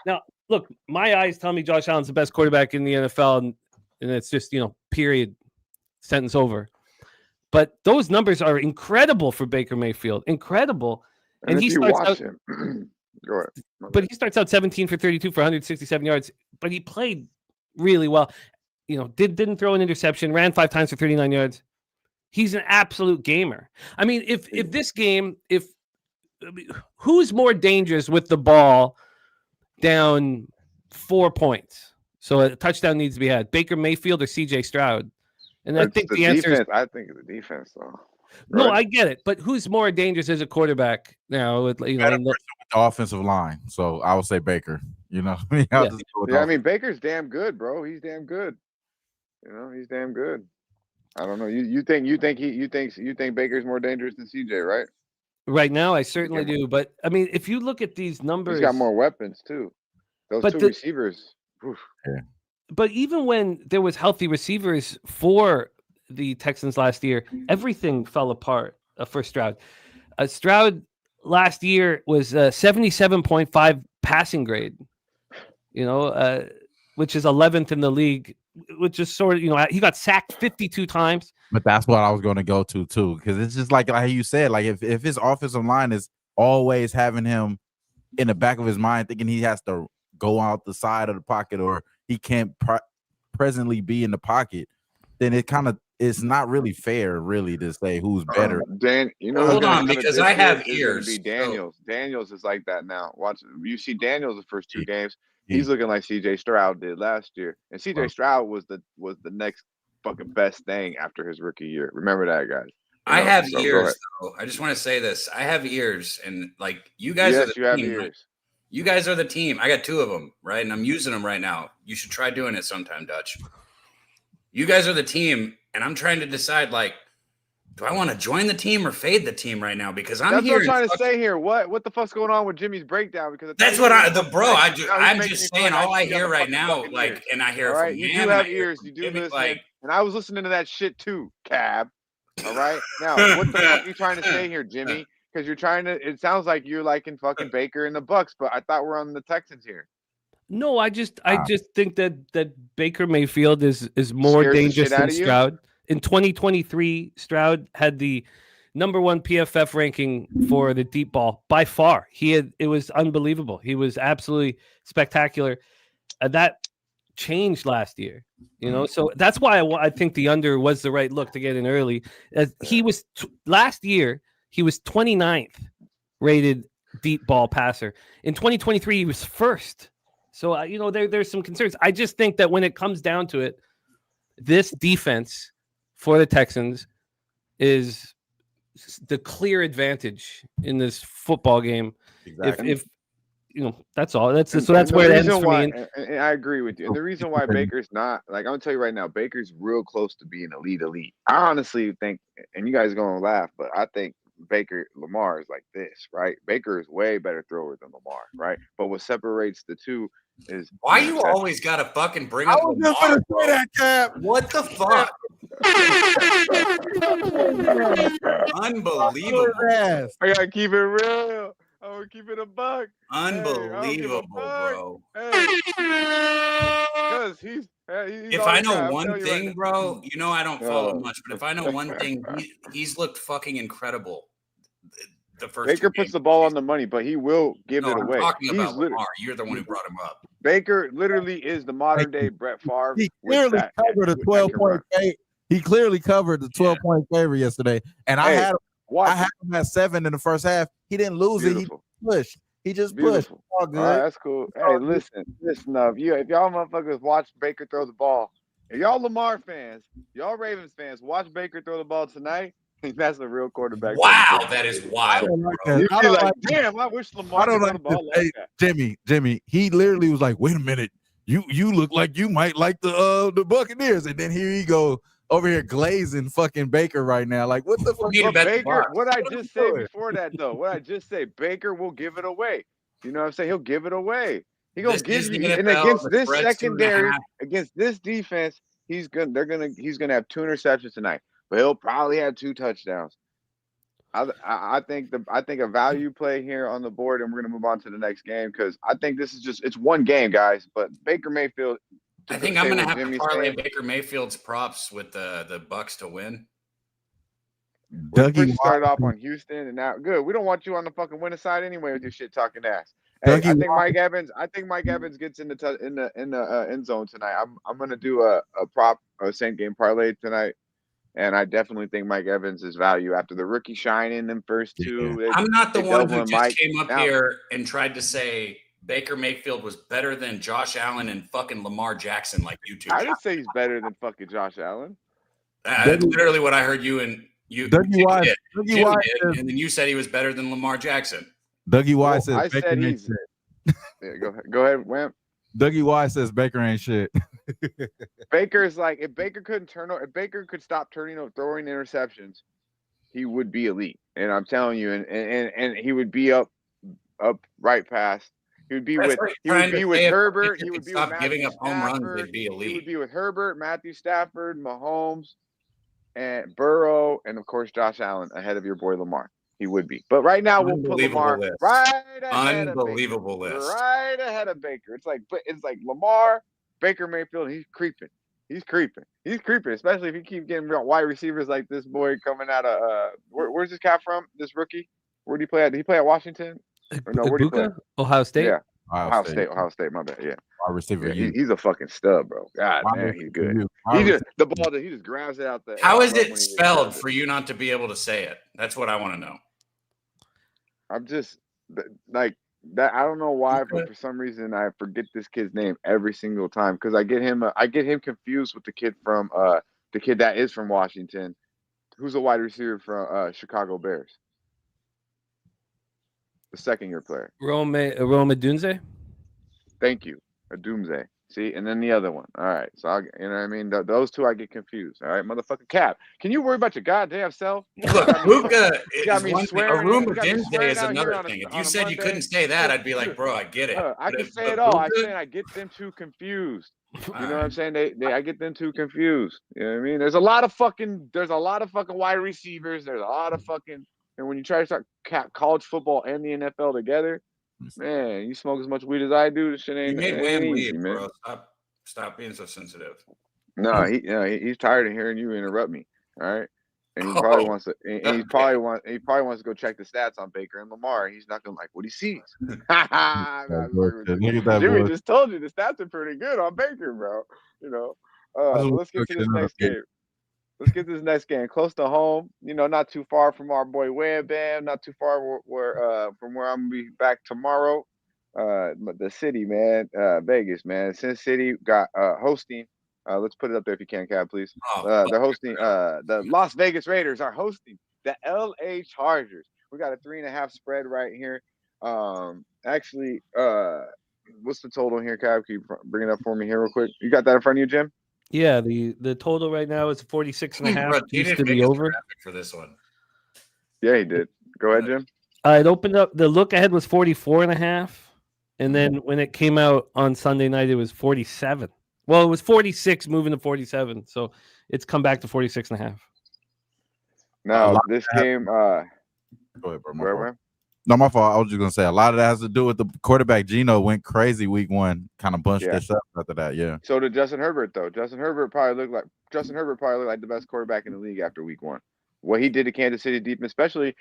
Now, look, my eyes tell me Josh Allen's the best quarterback in the NFL, and it's just, period, sentence over. But those numbers are incredible for Baker Mayfield, incredible. And he starts out, go ahead. But he starts out 17 for 32 for 167 yards. But he played really well. Didn't throw an interception, ran 5 times for 39 yards. He's an absolute gamer. I mean, if this game, who's more dangerous with the ball down 4 points? So a touchdown needs to be had. Baker Mayfield or CJ Stroud? And I think the answer is, I think it's the defense, though. No, I get it, but who's more dangerous as a quarterback now? With the offensive line, so I would say Baker. I mean, Baker's damn good, bro. He's damn good. He's damn good. I don't know. You think Baker's more dangerous than CJ, right? Right now, I certainly do. But I mean, if you look at these numbers, he's got more weapons too. Those two receivers. Yeah. But even when there was healthy receivers for the Texans last year, everything fell apart for Stroud. Stroud last year was 77.5 passing grade, which is 11th in the league, which is sort of, he got sacked 52 times. But that's what I was going to go to too, because it's just like you said, like if his offensive line is always having him in the back of his mind thinking he has to go out the side of the pocket or he can't presently be in the pocket, then it's not really fair, really, to say who's better. Dan, hold on, because I have ears. Be Daniels. Daniels is like that now. Watch, you see Daniels the first 2 games. He's looking like CJ Stroud did last year, and CJ Stroud was the next fucking best thing after his rookie year. Remember that, guys. I have ears, though. I just want to say this. I have ears, and like you guys are the team. Have ears. You guys are the team. I got 2 of them, right? And I'm using them right now. You should try doing it sometime, Dutch. You guys are the team, and I'm trying to decide, like, do I want to join the team or fade the team right now? Because that's what I'm trying to say here. What the fuck's going on with Jimmy's breakdown? Because that's what I'm just saying. All I hear right now, like, and I hear it from you do have ears. You do listen. Like, and I was listening to that shit too, Cab. All right. Now, what the fuck are you trying to say here, Jimmy? Because you're trying to. It sounds like you're liking fucking Baker and the Bucks, but I thought we're on the Texans here. No, I just think that Baker Mayfield is more dangerous than Stroud. In 2023, Stroud had the #1 PFF ranking for the deep ball by far. It was unbelievable. He was absolutely spectacular. That changed last year, so that's why I think the under was the right look to get in early. He was last year, he was 29th rated deep ball passer. In 2023, he was first. So, there's some concerns. I just think that when it comes down to it, this defense for the Texans is the clear advantage in this football game. Exactly. If that's all. That's where it ends for me. And I agree with you. And the reason why Baker's not, like, I'm gonna tell you right now, Baker's real close to being elite. I honestly think, and you guys are gonna laugh, but I think Lamar is like this, right? Baker is way better thrower than Lamar, right? But what separates the two is why you always gotta fucking bring up Lamar, say that, Cap. What the fuck? Unbelievable. I gotta keep it real. I'm gonna keep it a buck. Unbelievable, bro. Because he's if I know one thing, bro, I don't follow much, but if I know one thing, he's looked fucking incredible. The first Baker puts the ball on the money, but he will give it away. I'm talking about Lamar. You're the one who brought him up. Baker literally is the modern day Brett Favre. He clearly covered a 12-point favor. He clearly covered the 12-point favor yesterday, and I had him at 7 in the first half. He didn't lose it. He pushed. He just pushed. All good. All right, that's cool. Hey, listen up. If y'all motherfuckers watch Baker throw the ball, if y'all Lamar fans, y'all Ravens fans, watch Baker throw the ball tonight. That's a real quarterback. Wow, that is wild. Damn, I wish Lamar throw the ball like that. Jimmy, he literally was like, wait a minute. You look like you might like the Buccaneers. And then here he go, over here glazing fucking Baker right now. Like, what the fuck? But Baker, what I just say before that though, what I just say, Baker will give it away. You know what I'm saying? He'll give it away. He gonna give you, and against this secondary, against this defense, he's gonna have 2 interceptions tonight, but he'll probably have 2 touchdowns. I think a value play here on the board, and we're gonna move on to the next game because I think this is it's one game, guys. But Baker Mayfield. I think I'm gonna have to parlay Baker Mayfield's props with the Bucks to win. We started off on Houston, and now good. We don't want you on the fucking winning side anyway with your shit talking ass. Hey, I think Mike Evans gets in the end zone tonight. I'm gonna do a same game parlay tonight. And I definitely think Mike Evans is value after the rookie shine in them first 2. I'm not the one who just came up here and tried to say Baker Mayfield was better than Josh Allen and fucking Lamar Jackson like you two. I didn't say he's better than fucking Josh Allen. That's literally what I heard you and you did. And then you said he was better than Lamar Jackson. Dougie Y says I Baker said ain't shit. Yeah, go ahead, Wimp. Dougie Y says Baker ain't shit. Baker's like, if Baker could stop throwing interceptions, he would be elite. And I'm telling you, and he would be up right past. He would be with Herbert. He would be with giving up home runs. They'd be elite. He would be with Herbert, Matthew Stafford, Mahomes, and Burrow, and of course Josh Allen ahead of your boy Lamar. He would be. But right now we'll put Lamar right ahead of Baker. Right ahead of Baker. It's like Lamar, Baker Mayfield, he's creeping. Especially if you keep getting wide receivers like this boy coming out of where's this cat from? This rookie? Where did he play at? Did he play at Washington? Or no, where did he play? Ohio State? Yeah. Ohio State, my bad. Yeah. Receiver. Yeah, he's a fucking stud, bro. God man, he's good. He just grabs it out there. How is it spelled for you not to be able to say it? That's what I want to know. I'm just like that. I don't know why, but for some reason I forget this kid's name every single time because I get him confused with the kid that is from Washington, who's a wide receiver from Chicago Bears, the second-year player. Rome Odunze. Thank you, Odunze. See, and then the other one. All right, so you know what I mean. Those two I get confused. All right, motherfucking Cap. Can you worry about your goddamn self? Look, Luka is another thing. If you said you couldn't say that, I'd be like, bro, I get it. I can say it all. I'm saying I get them too confused. You know what I'm saying? I get them too confused. You know what I mean? There's a lot of fucking wide receivers. There's a lot of fucking, and when you try to start college football and the NFL together. Man, you smoke as much weed as I do. This shit ain't easy, man. Bro. Stop being so sensitive. No, he's tired of hearing you interrupt me. All right, and he probably wants to. And he probably wants to go check the stats on Baker and Lamar. He's not gonna like what he sees. Jimmy just told you the stats are pretty good on Baker, bro. You know. Let's get to this next game. Let's get this next game close to home. You know, not too far from our boy Wham Bam. Not too far from where I'm gonna be back tomorrow. The city, man, Vegas, man. Sin City got hosting. Let's put it up there if you can, Cab, please. They're hosting. The Las Vegas Raiders are hosting the LA Chargers. We got a 3.5 spread right here. Actually, what's the total here, Cab? Can you bring it up for me here real quick? You got that in front of you, Jim? Yeah, the total right now is 46.5. Used to be over for this one. Yeah, he did. Go ahead, Jim. It opened up. The look ahead was 44.5, and then when it came out on Sunday night, it was 47. Well, it was 46, moving to 47. So it's come back to 46.5. Now this game. Go ahead, bro. No, my fault. I was just gonna say a lot of that has to do with the quarterback. Geno went crazy week 1, kind of bunched this up after that. Yeah. So did Justin Herbert though. Justin Herbert probably looked like the best quarterback in the league after week 1. What he did to Kansas City defense, especially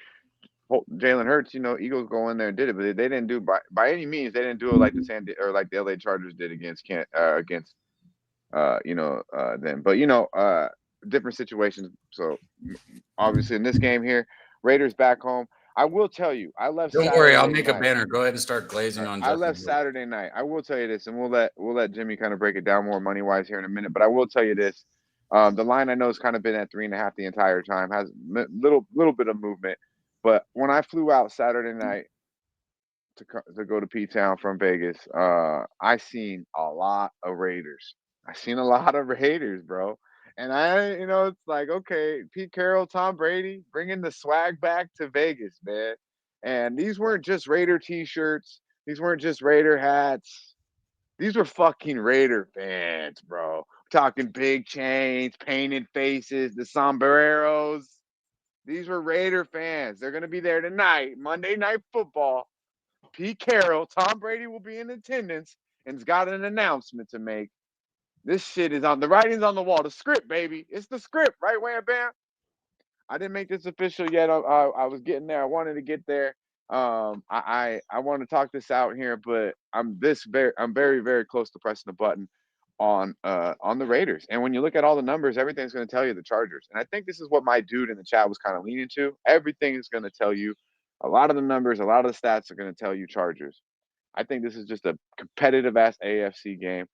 Jalen Hurts. You know, Eagles go in there and did it, but they didn't do by any means. They didn't do it like the LA Chargers did against them. But different situations. So obviously in this game here, Raiders back home. I will tell you, I left. Don't worry, I'll make a banner. Go ahead and start glazing on. I left Saturday night. I will tell you this, and we'll let Jimmy kind of break it down more money wise here in a minute. But I will tell you this: the line I know has kind of been at 3.5 the entire time. Has little bit of movement, but when I flew out Saturday night to go to P-Town from Vegas, I seen a lot of Raiders. Bro. And it's like, okay, Pete Carroll, Tom Brady, bringing the swag back to Vegas, man. And these weren't just Raider t-shirts. These weren't just Raider hats. These were fucking Raider fans, bro. We're talking big chains, painted faces, the sombreros. These were Raider fans. They're going to be there tonight, Monday Night Football. Pete Carroll, Tom Brady will be in attendance and's got an announcement to make. This shit is on the writing's on the wall. The script, baby. It's the script, right, Wham Bam? I didn't make this official yet. I was getting there. I wanted to get there. I want to talk this out here, but I'm very, very close to pressing the button on the Raiders. And when you look at all the numbers, everything's going to tell you the Chargers. And I think this is what my dude in the chat was kind of leaning to. Everything is going to tell you a lot of the numbers, a lot of the stats are going to tell you Chargers. I think this is just a competitive ass AFC game.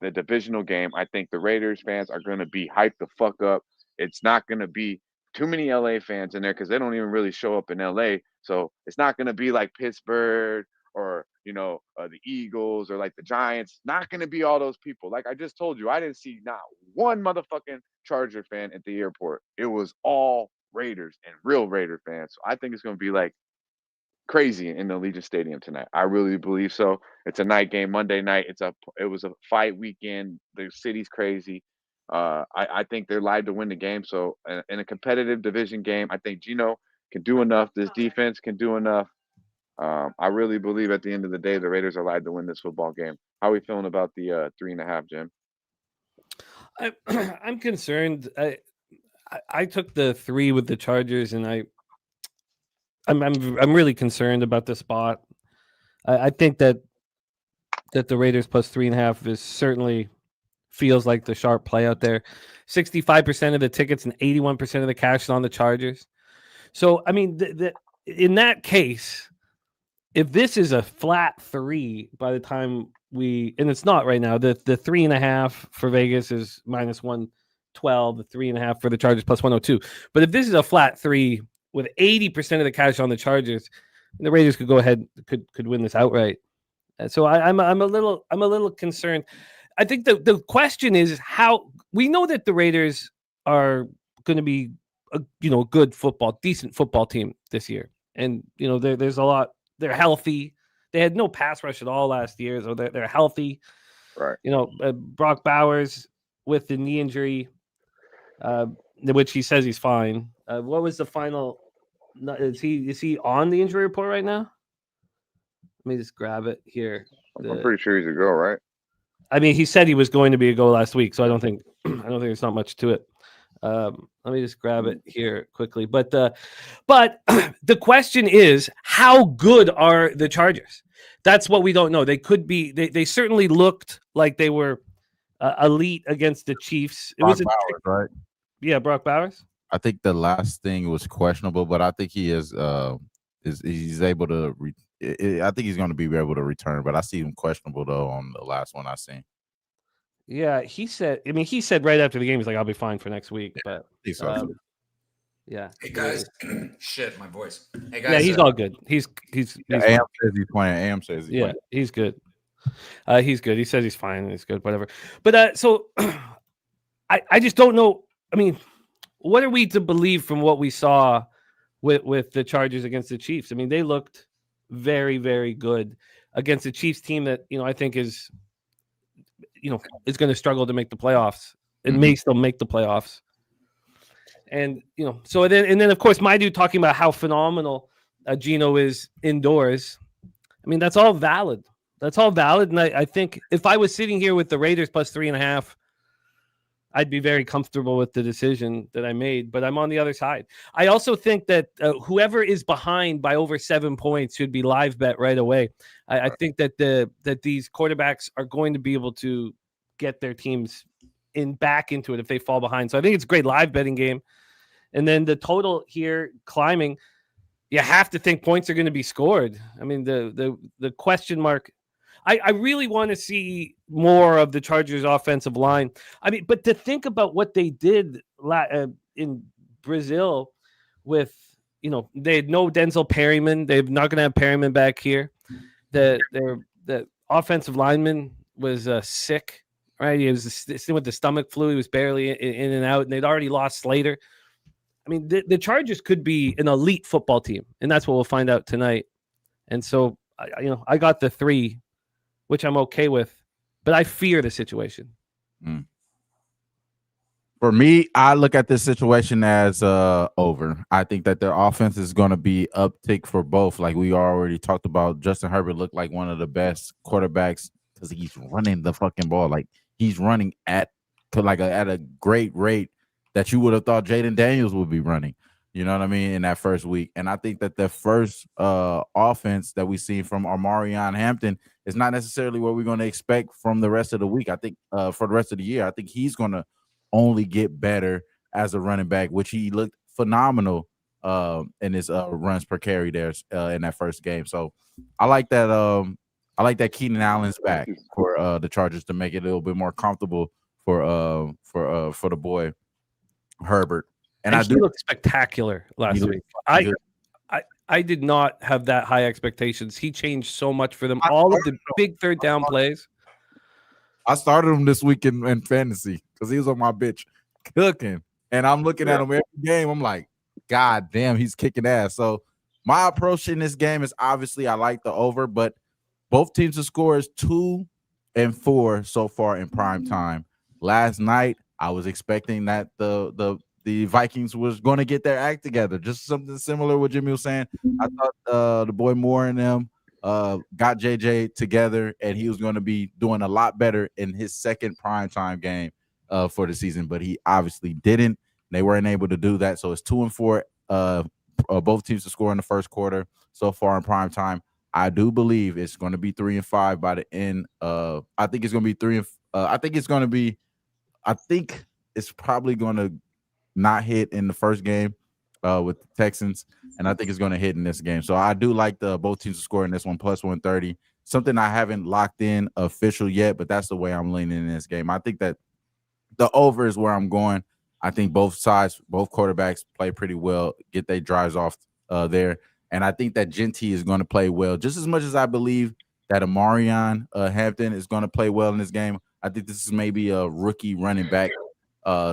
The divisional game. I think the Raiders fans are going to be hyped the fuck up. It's not going to be too many LA fans in there because they don't even really show up in LA. So it's not going to be like Pittsburgh or, the Eagles or like the Giants. Not going to be all those people. Like I just told you, I didn't see not one motherfucking Charger fan at the airport. It was all Raiders and real Raider fans. So I think it's going to be like crazy in the Allegiant Stadium tonight. I really believe so. It's a night game, Monday night. It was a fight weekend. The city's crazy. I think they're live to win the game. So in a competitive division game, I think Gino can do enough. This defense can do enough. I really believe at the end of the day, the Raiders are live to win this football game. How are we feeling about the 3.5, Jim? I'm concerned. I took the 3 with the Chargers, and I'm really concerned about the spot. I think that the Raiders plus 3.5 is certainly feels like the sharp play out there. 65% of the tickets and 81% of the cash is on the Chargers. So I mean, in that case, if this is a flat 3 by the time and it's not right now, the 3.5 for Vegas is minus 112, the 3.5 for the Chargers plus 102. But if this is a flat 3 with 80% of the cash on the Chargers, the Raiders could go ahead, could win this outright. So I'm a little concerned. I think the question is how we know that the Raiders are going to be a good decent football team this year, and there's a lot. They're healthy. They had no pass rush at all last year, so they're healthy. Right. Brock Bowers with the knee injury, which he says he's fine. What was the final? Is he on the injury report right now? Let me just grab it here. I'm pretty sure he's a go, right? I mean, he said he was going to be a go last week, so I don't think there's not much to it. Let me just grab it here quickly. But the question is, how good are the Chargers? That's what we don't know. They could be. They certainly looked like they were elite against the Chiefs. It was Bowers, right? Yeah, Brock Bowers. I think the last thing was questionable, but I think he is he's able to. I think he's going to be able to return, but I see him questionable though on the last one I seen. Yeah, he said right after the game, he's like, "I'll be fine for next week." But yeah. Hey guys, shit, my voice. Hey guys, yeah, he's all good. He's AM says he's playing. AM says he's playing. He's good. He's good. He says he's fine. He's good. Whatever. But so I just don't know. I mean, what are we to believe from what we saw with the Chargers against the Chiefs? I mean, they looked very, very good against the Chiefs team that I think is going to struggle to make the playoffs. It may still make the playoffs. And so then of course my dude talking about how phenomenal Gino is indoors. I mean, that's all valid. And I think if I was sitting here with the Raiders plus 3.5, I'd be very comfortable with the decision that I made, but I'm on the other side. I also think that whoever is behind by over 7 points should be live bet right away. I think that that these quarterbacks are going to be able to get their teams back into it if they fall behind. So I think it's a great live betting game. And then the total here climbing, you have to think points are going to be scored. I mean, the question mark. I really want to see more of the Chargers offensive line. I mean, but to think about what they did in Brazil with, they had no Denzel Perryman. They're not going to have Perryman back here. The offensive lineman was sick right? He was with the stomach flu. He was barely in and out, and they'd already lost Slater. I mean, the Chargers could be an elite football team, and that's what we'll find out tonight. And so, I got the 3, which I'm okay with, but I fear the situation. For me, I look at this situation as over. I think that their offense is going to be uptick for both. Like we already talked about, Justin Herbert looked like one of the best quarterbacks because he's running the fucking ball. Like he's running at a great rate that you would have thought Jaden Daniels would be running. You know what I mean? In that first week. And I think that the first offense that we see from Omarion Hampton is not necessarily what we're going to expect from the rest of the week. I think for the rest of the year, I think he's going to only get better as a running back, which he looked phenomenal in his runs per carry there in that first game. So I like that. I like that Keenan Allen's back for the Chargers to make it a little bit more comfortable for the boy Herbert. And he looked spectacular last week. I did not have that high expectations. He changed so much for them. All of the big third down plays. I started him this week in fantasy because he was on my bitch cooking. And I'm looking at him every game. I'm like, God damn, he's kicking ass. So my approach in this game is obviously I like the over, but both teams to score is 2-4 so far in prime time. Last night, I was expecting that the Vikings was going to get their act together. Just something similar what Jimmy was saying. I thought the boy Moore and them got JJ together, and he was going to be doing a lot better in his second primetime game for the season, but he obviously didn't. They weren't able to do that, so it's 2-4. Both teams to score in the first quarter so far in primetime. I do believe it's going to be 3-5 by the end. I think it's going to be I think it's probably going to not hit in the first game with the Texans, and I think it's going to hit in this game. So I do like both teams to score in this one, plus 130. Something I haven't locked in official yet, but that's the way I'm leaning in this game. I think that the over is where I'm going. I think both sides, both quarterbacks play pretty well, get their drives off there. And I think that Genty is going to play well just as much as I believe that Omarion Hampton is going to play well in this game. I think this is maybe a rookie running back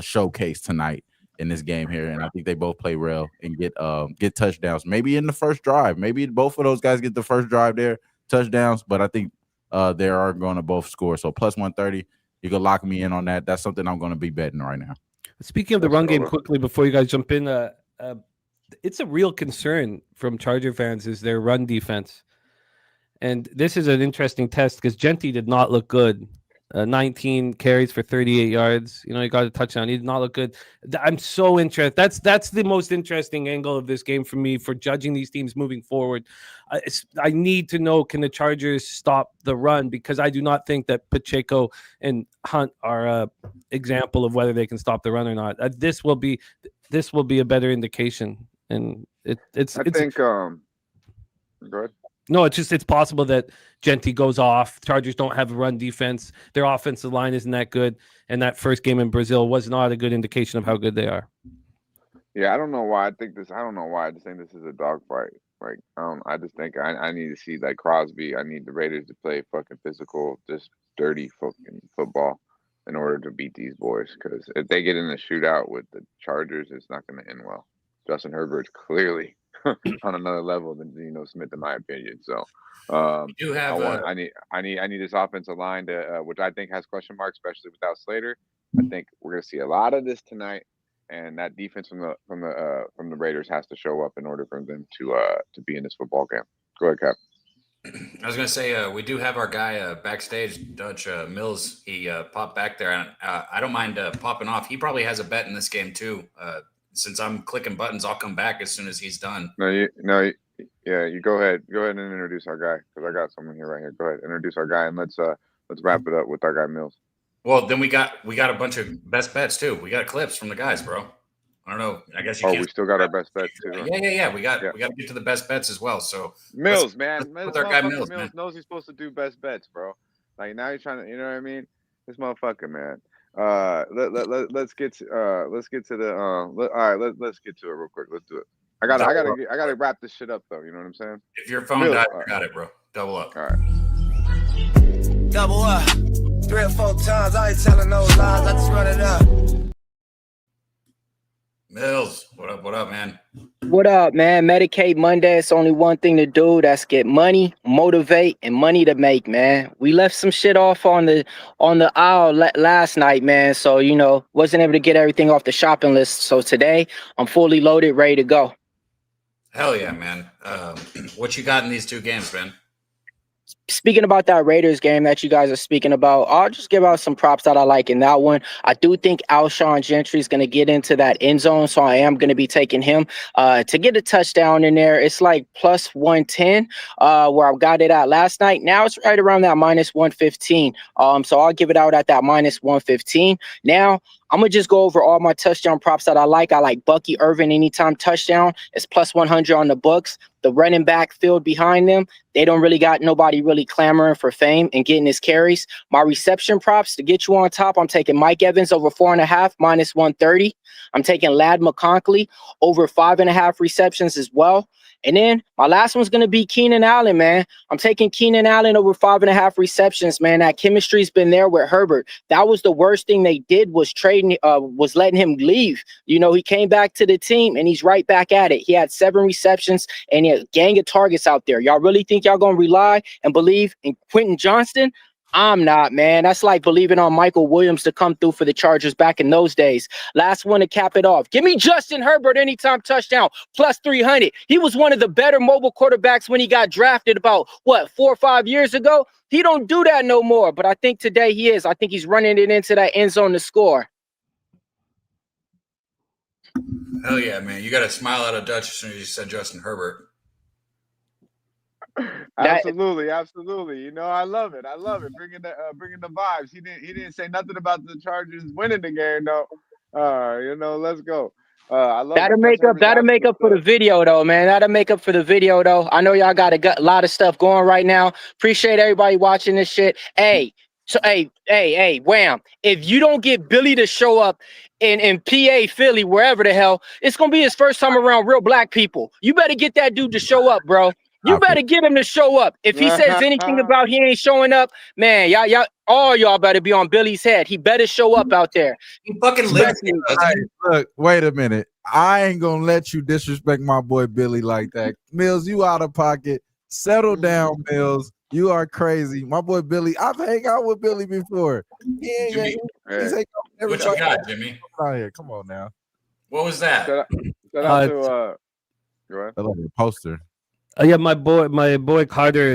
showcase tonight in this game here, and I think they both play well and get touchdowns. Maybe in the first drive, maybe both of those guys get the first drive there, touchdowns. But I think they are going to both score. So plus 130, you can lock me in on that. That's something I'm going to be betting right now. Speaking of the run game, quickly before you guys jump in, it's a real concern from Charger fans is their run defense, and this is an interesting test because Genty did not look good. 19 carries for 38 yards. He got a touchdown. He did not look good. I'm so interested. That's the most interesting angle of this game for me for judging these teams moving forward. I need to know, can the Chargers stop the run? Because I do not think that Pacheco and Hunt are an example of whether they can stop the run or not. This will be a better indication. And I think go ahead. No, it's possible that Genty goes off. Chargers don't have a run defense. Their offensive line isn't that good. And that first game in Brazil was not a good indication of how good they are. Yeah, I don't know why I think this. I don't know why I just think this is a dogfight. Like, I just think I need to see like Crosby. I need the Raiders to play fucking physical, just dirty fucking football in order to beat these boys. Because if they get in a shootout with the Chargers, it's not going to end well. Justin Herbert's clearly on another level than Smith, in my opinion. So you have I need this offensive line to which I think has question marks, especially without Slater. I think we're gonna see a lot of this tonight, and that defense from the Raiders has to show up in order for them to be in this football game. Go ahead, Cap. I was gonna say we do have our guy backstage, Dutch Mills. He popped back there, and I don't mind popping off. He probably has a bet in this game too. Since I'm clicking buttons, I'll come back as soon as he's done. You go ahead. Go ahead and introduce our guy because I got someone here right here. Go ahead, introduce our guy, and let's wrap it up with our guy Mills. Well, then we got a bunch of best bets too. We got clips from the guys, bro. I don't know. I guess you can't. We still got our best bets too. Right? Yeah. We got to get to the best bets as well. So Mills, man, with our guy Mills knows he's supposed to do best bets, bro. Like now you're trying to, you know what I mean? This motherfucker, man. Let's get to the all right, let's get to it real quick. Let's do it. I gotta wrap this shit up though, you know what I'm saying? If your phone died, I got it, bro. Double up. All right. Double up. 3 or 4 times. I ain't telling no lies. I just run it up. Mills, what up, man? What up, man? Medicate Monday. It's only one thing to do. That's get money, motivate, and money to make, man. We left some shit off on the aisle last night, man. So, wasn't able to get everything off the shopping list. So today, I'm fully loaded, ready to go. Hell yeah, man. What you got in these 2 games, man? Speaking about that Raiders game that you guys are speaking about, I'll just give out some props that I like in that one. I do think Alshon Gentry is going to get into that end zone, so I am going to be taking him to get a touchdown in there. It's like plus 110 where I got it at last night. Now it's right around that minus 115. So I'll give it out at that minus 115. Now, I'm going to just go over all my touchdown props that I like. I like Bucky Irvin anytime touchdown. It's plus 100 on the books. The running back field behind them, they don't really got nobody really clamoring for fame and getting his carries. My reception props to get you on top, I'm taking Mike Evans over 4.5, minus 130. I'm taking Ladd McConkey over 5.5 receptions as well. And then my last one's going to be Keenan Allen, man. I'm taking Keenan Allen over 5.5 receptions, man. That chemistry's been there with Herbert. That was the worst thing they did was was letting him leave. He came back to the team and he's right back at it. He had 7 receptions and he had a gang of targets out there. Y'all really think y'all going to rely and believe in Quentin Johnston? I'm not, man. That's like believing on Michael Williams to come through for the Chargers back in those days. Last one to cap it off. Give me Justin Herbert anytime touchdown, plus 300. He was one of the better mobile quarterbacks when he got drafted about, 4 or 5 years ago? He don't do that no more, but I think today he is. I think he's running it into that end zone to score. Hell yeah, man. You got to smile at a Dutch as soon as you said Justin Herbert. Absolutely. I love it. Bringing the vibes. He didn't say nothing about the Chargers winning the game though. Let's go. I love that'll make up for the video though, man. That'll make up for the video though. I know y'all got a lot of stuff going right now. Appreciate everybody watching this shit. Hey, Wham! If you don't get Billy to show up in PA, Philly, wherever the hell, it's gonna be his first time around real black people. You better get that dude to show up, bro. You better get him to show up. If he says anything about he ain't showing up, man, y'all better be on Billy's head. He better show up out there. He fucking lives. Look, wait a minute. I ain't gonna let you disrespect my boy Billy like that. Mills, you out of pocket. Settle down, Mills. You are crazy. My boy Billy, I've hang out with Billy before. Jimmy, what you got, Jimmy? Out here. Come on now. What was that? Shout out to go ahead. I love your poster. Yeah, my boy Carter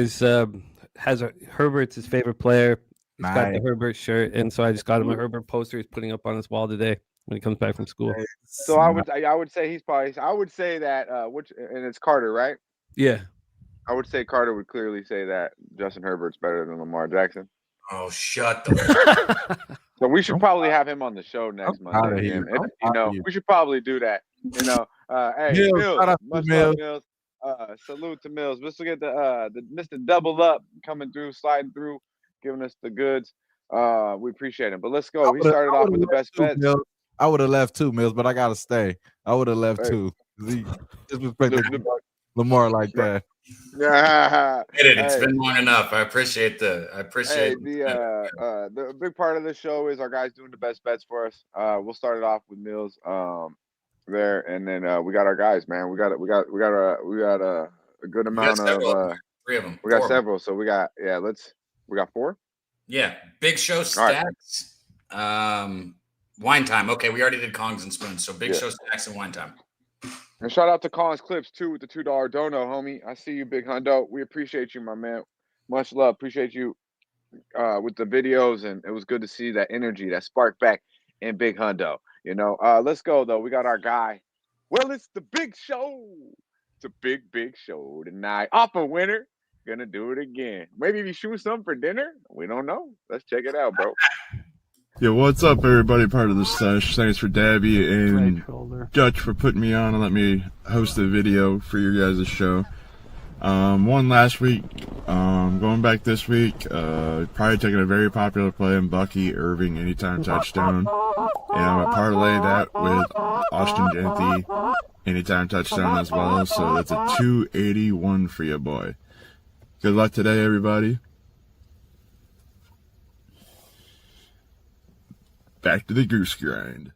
has Herbert's his favorite player. He's got the Herbert shirt, and so I just got him a Herbert poster. He's putting up on his wall today when he comes back from school. So I would say he's probably. I would say that and it's Carter, right? Yeah. I would say Carter would clearly say that Justin Herbert's better than Lamar Jackson. Oh, shut the. So we should probably have him on the show next Monday. We should probably do that. Hey, Mills. Salute to Mills. Let's look at the Mr. Double Up coming through, sliding through, giving us the goods. We appreciate him. But let's go. He started off with the best bets. I would have left too, Mills, but I gotta stay. I would have left too. Disrespect Lamar like that. Yeah, it's been long enough. I appreciate the big part of the show is our guys doing the best bets for us. We'll start it off with Mills there, and then we got our guys, man. We got a good amount of 3 of them. We got several, so we got we got 4. Yeah, big show stacks. Wine time. Okay, we already did Kongs and Spoons, so big show stacks and wine time. And shout out to Collins Clips too with the $2 dono, homie. I see you, Big Hundo. We appreciate you, my man. Much love. Appreciate you with the videos, and it was good to see that energy, that spark back in Big Hundo. Let's go though. We got our guy. Well, it's the big show. It's a big show tonight. Offer winner. Gonna do it again. Maybe if you shoot some for dinner. We don't know. Let's check it out, bro. Yeah, what's up, everybody? Part of the Sesh. Thanks for Daby and Dutch for putting me on and let me host a video for your guys' show. Won last week. Going back this week. Probably taking a very popular play in Bucky Irving anytime touchdown. And I'm gonna parlay that with Austin Genthy anytime touchdown as well. So that's a 281 for you, boy. Good luck today, everybody. back to the goose grind.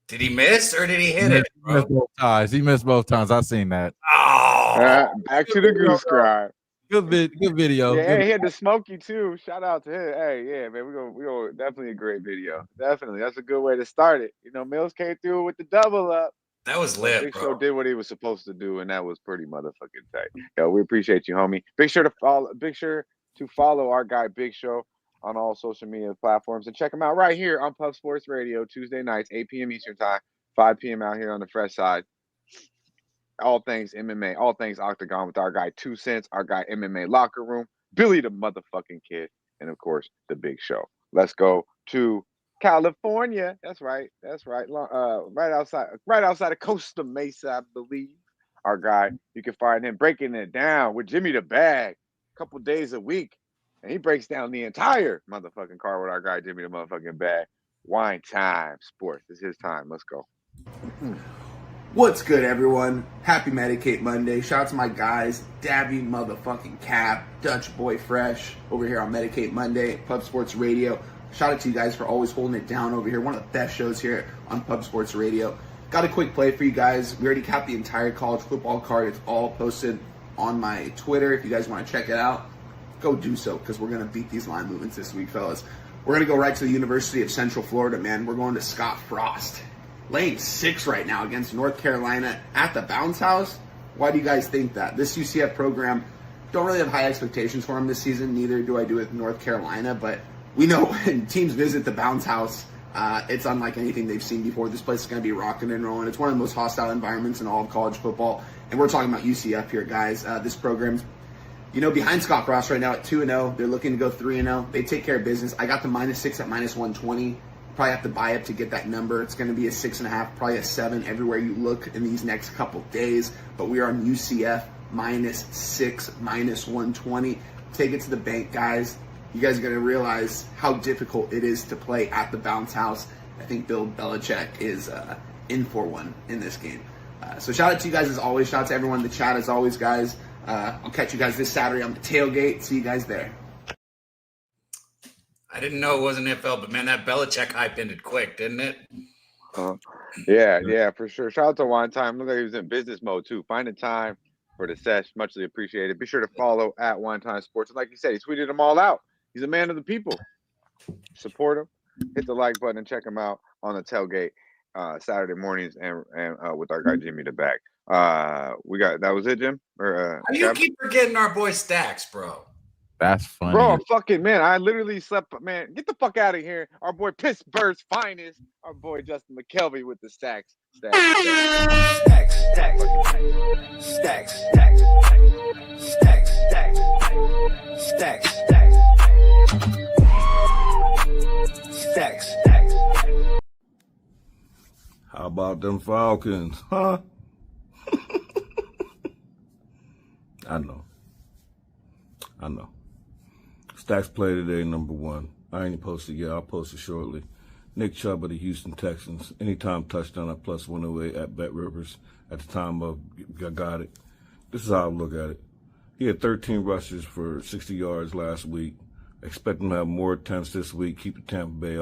Did he miss or did he hit it? He missed both times. He missed both times. I seen that. Back to the goose grind. Good video. Yeah, Good. he had the Smokey too. Shout out to him. Hey, yeah, man, we go definitely a great video. Definitely, that's a good way to start it. You know, Mills came through with the double up. That was lit, Big bro. Show did what he was supposed to do, and that was pretty motherfucking tight. Yo, we appreciate you, homie. Be sure to follow our guy Big Show on all social media platforms and check him out right here on Puff Sports Radio Tuesday nights, 8 p.m. Eastern Time, 5 p.m. out here on the Fresh Side. All things MMA, all things Octagon with our guy 2 Cents, our guy MMA Locker Room, Billy the motherfucking Kid, and of course the Big Show. Let's go to California. That's right. Right outside of Costa Mesa, I believe. Our guy, you can find him breaking it down with Jimmy the Bag, a couple days a week, and he breaks down the entire motherfucking car with our guy Jimmy the motherfucking Bag. Wine Time Sports. It's his time. Let's go. What's good, everyone? Happy Medicate Monday. Shout out to my guys, Daby motherfucking Cap, Dutch Boy Fresh, over here on Medicate Monday, Pub Sports Radio. Shout out to you guys for always holding it down over here. One of the best shows here on Pub Sports Radio. Got a quick play for you guys. We already capped the entire college football card. It's all posted on my Twitter. If you guys want to check it out, go do so, because we're going to beat these line movements this week, fellas. We're going to go right to the University of Central Florida, man. We're going to Scott Frost. Laying 6 right now against North Carolina at the Bounce House. Why do you guys think that? This UCF program, don't really have high expectations for them this season. Neither do I do with North Carolina. But we know when teams visit the Bounce House, it's unlike anything they've seen before. This place is going to be rocking and rolling. It's one of the most hostile environments in all of college football. And we're talking about UCF here, guys. This program's, behind Scott Frost right now at 2-0. They're looking to go 3-0. They take care of business. I got the -6 at -120. Probably have to buy up to get that number. It's going to be a 6.5, probably a 7 everywhere you look in these next couple days. But we are on UCF -6, -120. Take it to the bank, guys. You guys are going to realize how difficult it is to play at the Bounce House. I think Bill Belichick is in for one in this game. So shout out to you guys as always. Shout out to everyone in the chat as always, guys. I'll catch you guys this Saturday on the tailgate. See you guys there. I didn't know it was an NFL, but man, that Belichick hype ended quick, didn't it? Yeah, for sure. Shout out to Wine Time. Look like he was in business mode too. Finding time for the Sesh, muchly appreciated. Be sure to follow at Wine Time Sports. And like you said, he tweeted them all out. He's a man of the people. Support him. Hit the like button and check him out on the tailgate Saturday mornings and with our guy Jimmy the Bag. That was it, Jim? Or How do you keep forgetting our boy Stacks, bro? That's funny. Bro, fucking man, I literally slept. Man, get the fuck out of here. Our boy Pittsburgh's finest. Our boy Justin McKelvey with the stacks. How about them Falcons, huh? I know. Stacks play today, number 1. I ain't posted yet. I'll post it shortly. Nick Chubb of the Houston Texans. Anytime touchdown at +108 at Bet Rivers. At the time of, I got it. This is how I look at it. He had 13 rushes for 60 yards last week. Expect him to have more attempts this week. Keep the Tampa Bay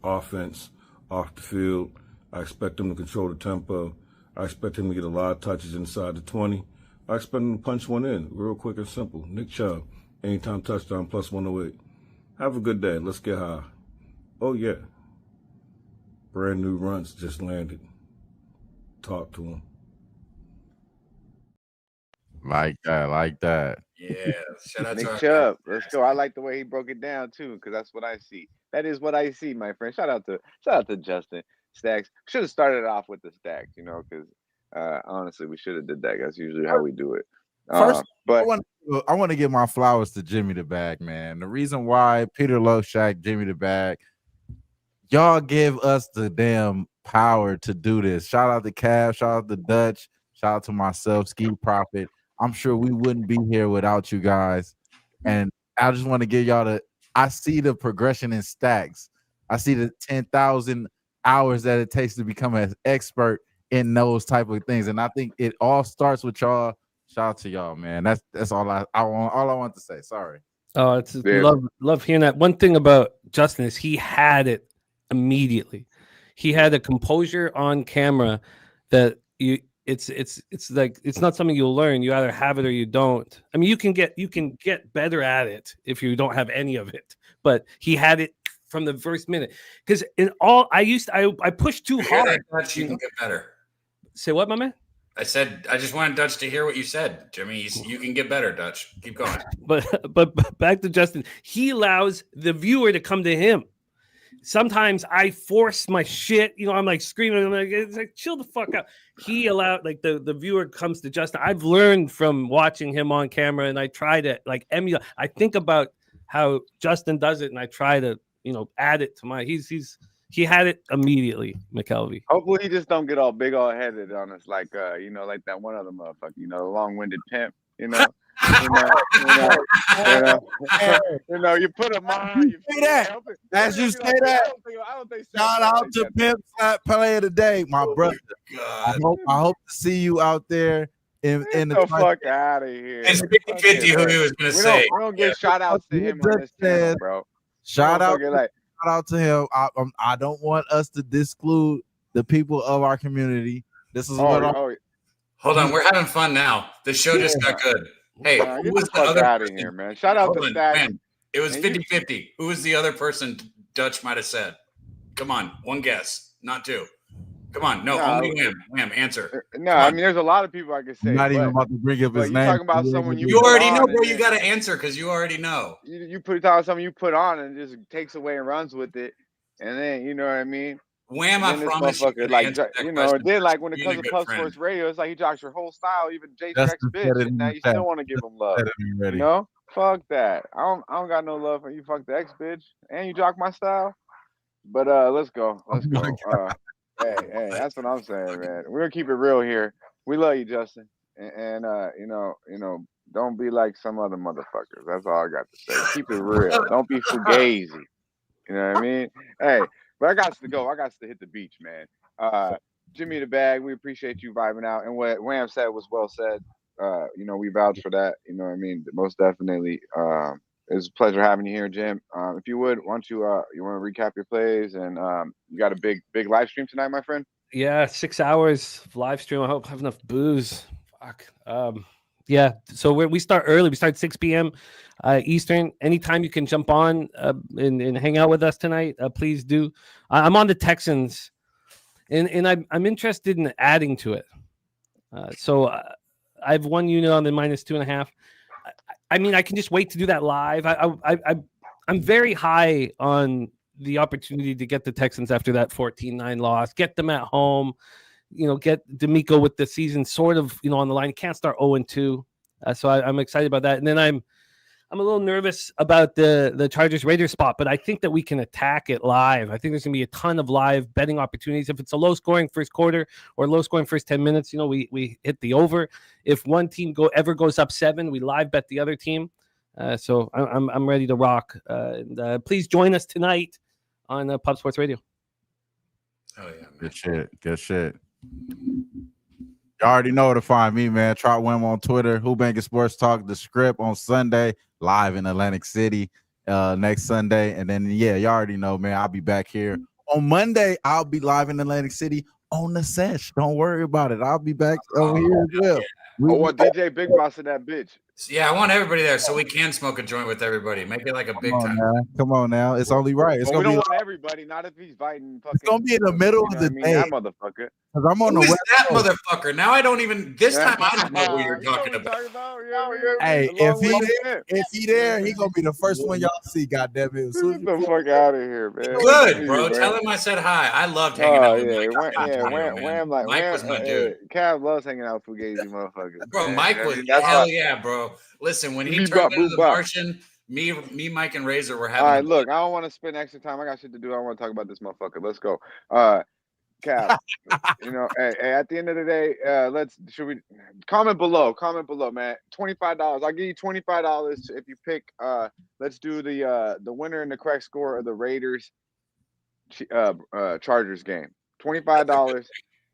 offense off the field. I expect him to control the tempo. I expect him to get a lot of touches inside the 20. I expect him to punch one in real quick and simple. Nick Chubb. Anytime touchdown +108. Have a good day. Let's get high. Oh, yeah. Brand new runs just landed. Talk to him. Like that. Yeah. Shout out Nick to Chubb. Let's go. I like the way he broke it down too, because that's what I see. That is what I see, my friend. Shout out to Justin. Stacks. Should have started off with the stacks, because honestly, we should have did that. That's usually how we do it. First, but I want to give my flowers to Jimmy the Bag, man. The reason why Peter Loshak, Jimmy the Bag, y'all give us the damn power to do this. Shout out to Cav, shout out to Dutch, shout out to myself, Ski Prophet. I'm sure we wouldn't be here without you guys. And I just want to give y'all I see the progression in Stacks. I see the 10,000 hours that it takes to become an expert in those type of things. And I think it all starts with y'all. Shout out to y'all, man. That's all I want to say. Sorry. Oh, it's love hearing that. One thing about Justin is he had it immediately. He had a composure on camera that it's like it's not something you'll learn. You either have it or you don't. I mean, you can get better at it if you don't have any of it. But he had it from the first minute. Because in all I pushed too hard. Dutch, you can get better. Say what, my man? I said I just wanted Dutch to hear what you said, Jimmy. You can get better, Dutch. Keep going. But back to Justin. He allows the viewer to come to him. Sometimes I force my shit, I'm like screaming. I'm like, it's like, chill the fuck out. He allowed, like, the viewer comes to Justin. I've learned from watching him on camera, and I try to like emulate. I think about how Justin does it, and I try to, add it to my. He had it immediately, McKelvey. Hopefully, he just don't get all big, all headed on us, like like that one other motherfucker, the long-winded pimp, you put him on. You say that. As you say that, I don't think shout out to Pimp Slap Play of the Day, my brother. I hope to see you out there in the fuck out of here. It's 50-50 who he was going to say. We don't give shout outs to him on this channel, bro. Shout out to him. I don't want us to disclude the people of our community. This is Hold on, we're having fun now. The show just got good. Hey, who was the other out of here, man? Shout out to Stack. It was 50-50. Who was the other person Dutch might have said? Come on, one guess, not two. Come on, only Wham. Answer. No, I mean, there's a lot of people I could say. I'm not even about to bring up his name. You're talking about someone you already know, bro. You got to answer because you already know. You put someone you put on and just takes away and runs with it, and then you know what I mean. Wham! I promise you. Then like when it comes to Pub Sports Radio, it's like he talks your whole style, even Jay Trex bitch, and now you still want to give him love. Fuck that. I don't got no love for you. Fuck the ex bitch, and you jock my style. But let's go. Hey, that's what I'm saying, man. We're gonna keep it real here. We love you, Justin, and don't be like some other motherfuckers. That's all I got to say. Keep it real. Don't be fugazi. You know what I mean? Hey. But I got to go. I got to hit the beach, man. Jimmy the Bag, we appreciate you vibing out. And what Wham said was well said. We vouch for that. You know what I mean? Most definitely. It was a pleasure having you here, Jim. If you would, why don't you want to recap your plays? And you got a big live stream tonight, my friend? Yeah, 6 hours of live stream. I hope I have enough booze. Fuck. Yeah, so we start early. We start 6 p.m. Eastern. Anytime you can jump on and hang out with us tonight, please do. I'm on the Texans, and I'm interested in adding to it. So I have one unit on the -2.5. I mean, I can just wait to do that live. I'm very high on the opportunity to get the Texans after that 14-9 loss, get them at home. Get D'Amico with the season sort of, on the line. You can't start 0-2. So I'm excited about that. And then I'm a little nervous about the Chargers Raiders spot, but I think that we can attack it live. I think there's going to be a ton of live betting opportunities. If it's a low scoring first quarter or low scoring first 10 minutes, we hit the over. If one team ever goes up 7, we live bet the other team. So I'm ready to rock. Please join us tonight on Pub Sports Radio. Oh yeah, man. Good shit. You already know where to find me, man. TrotWam on Twitter, Who Banking Sports Talk, The Script on Sunday, live in Atlantic City next Sunday. And then, you already know, man, I'll be back here. On Monday, I'll be live in Atlantic City on the Sesh. Don't worry about it. I'll be back over here as well. I want DJ Big Boss in that bitch. Yeah, I want everybody there so we can smoke a joint with everybody. Make it like a big time. Come on now. It's only right. It's we gonna don't be want everybody, not if he's fighting fucking. It's gonna be in the middle of the day. That motherfucker. Because I'm on Who the is West that Coast. motherfucker? Now I don't even. This time I don't know who you're talking about. Hey, if he there, he gonna be the first one y'all see. Goddamn it! Get the fuck out of here, man. Good, bro. Tell him I said hi. I loved hanging out with Mike. Wham, Mike was my dude. Cav loves hanging out with Fugazi motherfuckers. Bro, Mike was hell yeah, bro. Listen, when he turned into the Martian, me, Mike, and Razor were having. All right, look, I don't want to spend extra time. I got shit to do. I want to talk about this motherfucker. Let's go. Cap, hey, at the end of the day, should we comment below, man. $25. I'll give you $25 if you pick. Let's do the winner and the correct score of the Raiders Chargers game. $25.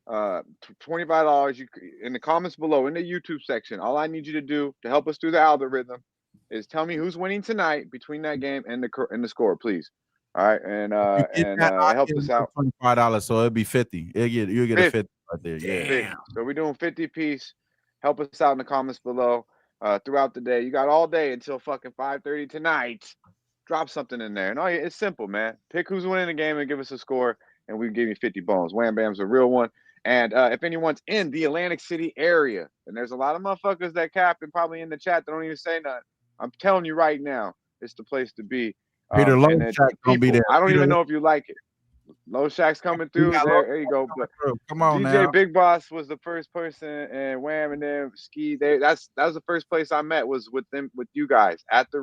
$25. You in the comments below in the YouTube section. All I need you to do to help us through the algorithm is tell me who's winning tonight between that game and the score, please. All right, and it helped us out. $25, so it'll be 50. You'll get a 50 right there. Yeah. 50. So we're doing 50 piece. Help us out in the comments below throughout the day. You got all day until fucking 5:30 tonight. Drop something in there. And it's simple, man. Pick who's winning the game and give us a score, and we give you 50 bones. Wham Bam's a real one. And if anyone's in the Atlantic City area, and there's a lot of motherfuckers that cap and probably in the chat that don't even say nothing, I'm telling you right now, it's the place to be. Peter Low Shack gonna be there. I don't even know if you like it. Low Shack's coming through. There you go. But come on, DJ now. Big Boss was the first person, and Wham and them Ski. That was the first place I met was with you guys at the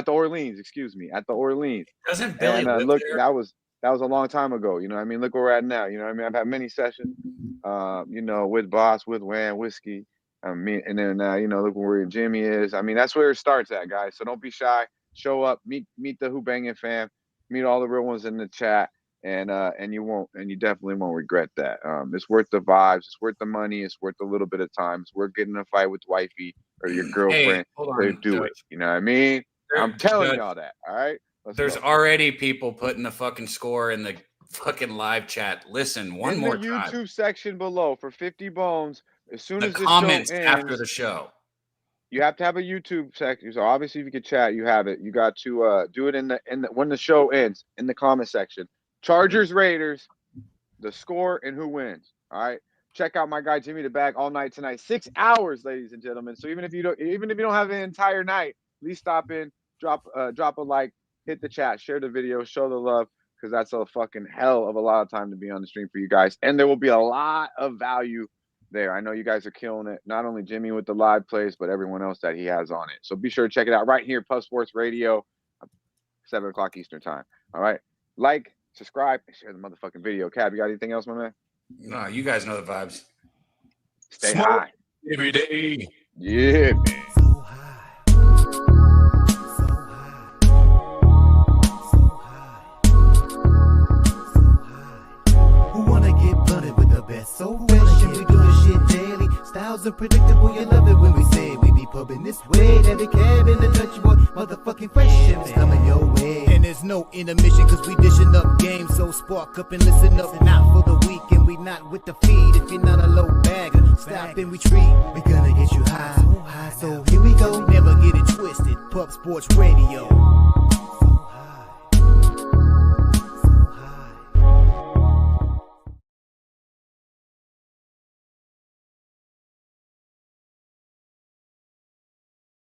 Orleans. Excuse me, at the Orleans. Doesn't Billy live look, there? that was a long time ago. You know what I mean? Look where we're at now. You know what I mean? I've had many sessions, with Boss, with Wham, Whiskey. And then look where Jimmy is. I mean, that's where it starts at, guys. So don't be shy. Show up, meet the Who Bangin' fam, meet all the real ones in the chat, and you definitely won't regret that. It's worth the vibes, it's worth the money, it's worth a little bit of time. It's worth getting in a fight with wifey or your girlfriend to do it. You know what I mean? I'm telling y'all that. All right. There's already people putting the fucking score in the fucking live chat. Listen, one more time. In the YouTube section below for 50 bones. As soon as the comments show ends, after the show. You have to have a YouTube section. So obviously, if you could chat, you have it. You got to do it in the when the show ends in the comment section. Chargers, Raiders, the score and who wins. All right. Check out my guy Jimmy the Bag all night tonight. 6 hours, ladies and gentlemen. So even if you don't have the entire night, at least stop in, drop a like, hit the chat, share the video, show the love, because that's a fucking hell of a lot of time to be on the stream for you guys. And there will be a lot of value there. I know you guys are killing it. Not only Jimmy with the live plays, but everyone else that he has on it. So be sure to check it out right here, Pub Sports Radio, 7 o'clock Eastern time. All right. Like, subscribe, and share the motherfucking video. Cab, you got anything else, my man? No, you guys know the vibes. Stay high. Every day. Yeah, man. So fresh, and we do this shit daily. Styles unpredictable, you love it when we say we be pubbing this way. Every cab in the Dutch boy, motherfucking fresh, and it's coming your way. And there's no intermission, cause we dishing up games. So spark up and listen up, not for the week, and we not with the feed. If you're not a low bagger, stop and retreat. We gonna get you high, so high. So here we go, never get it twisted. Pub Sports Radio.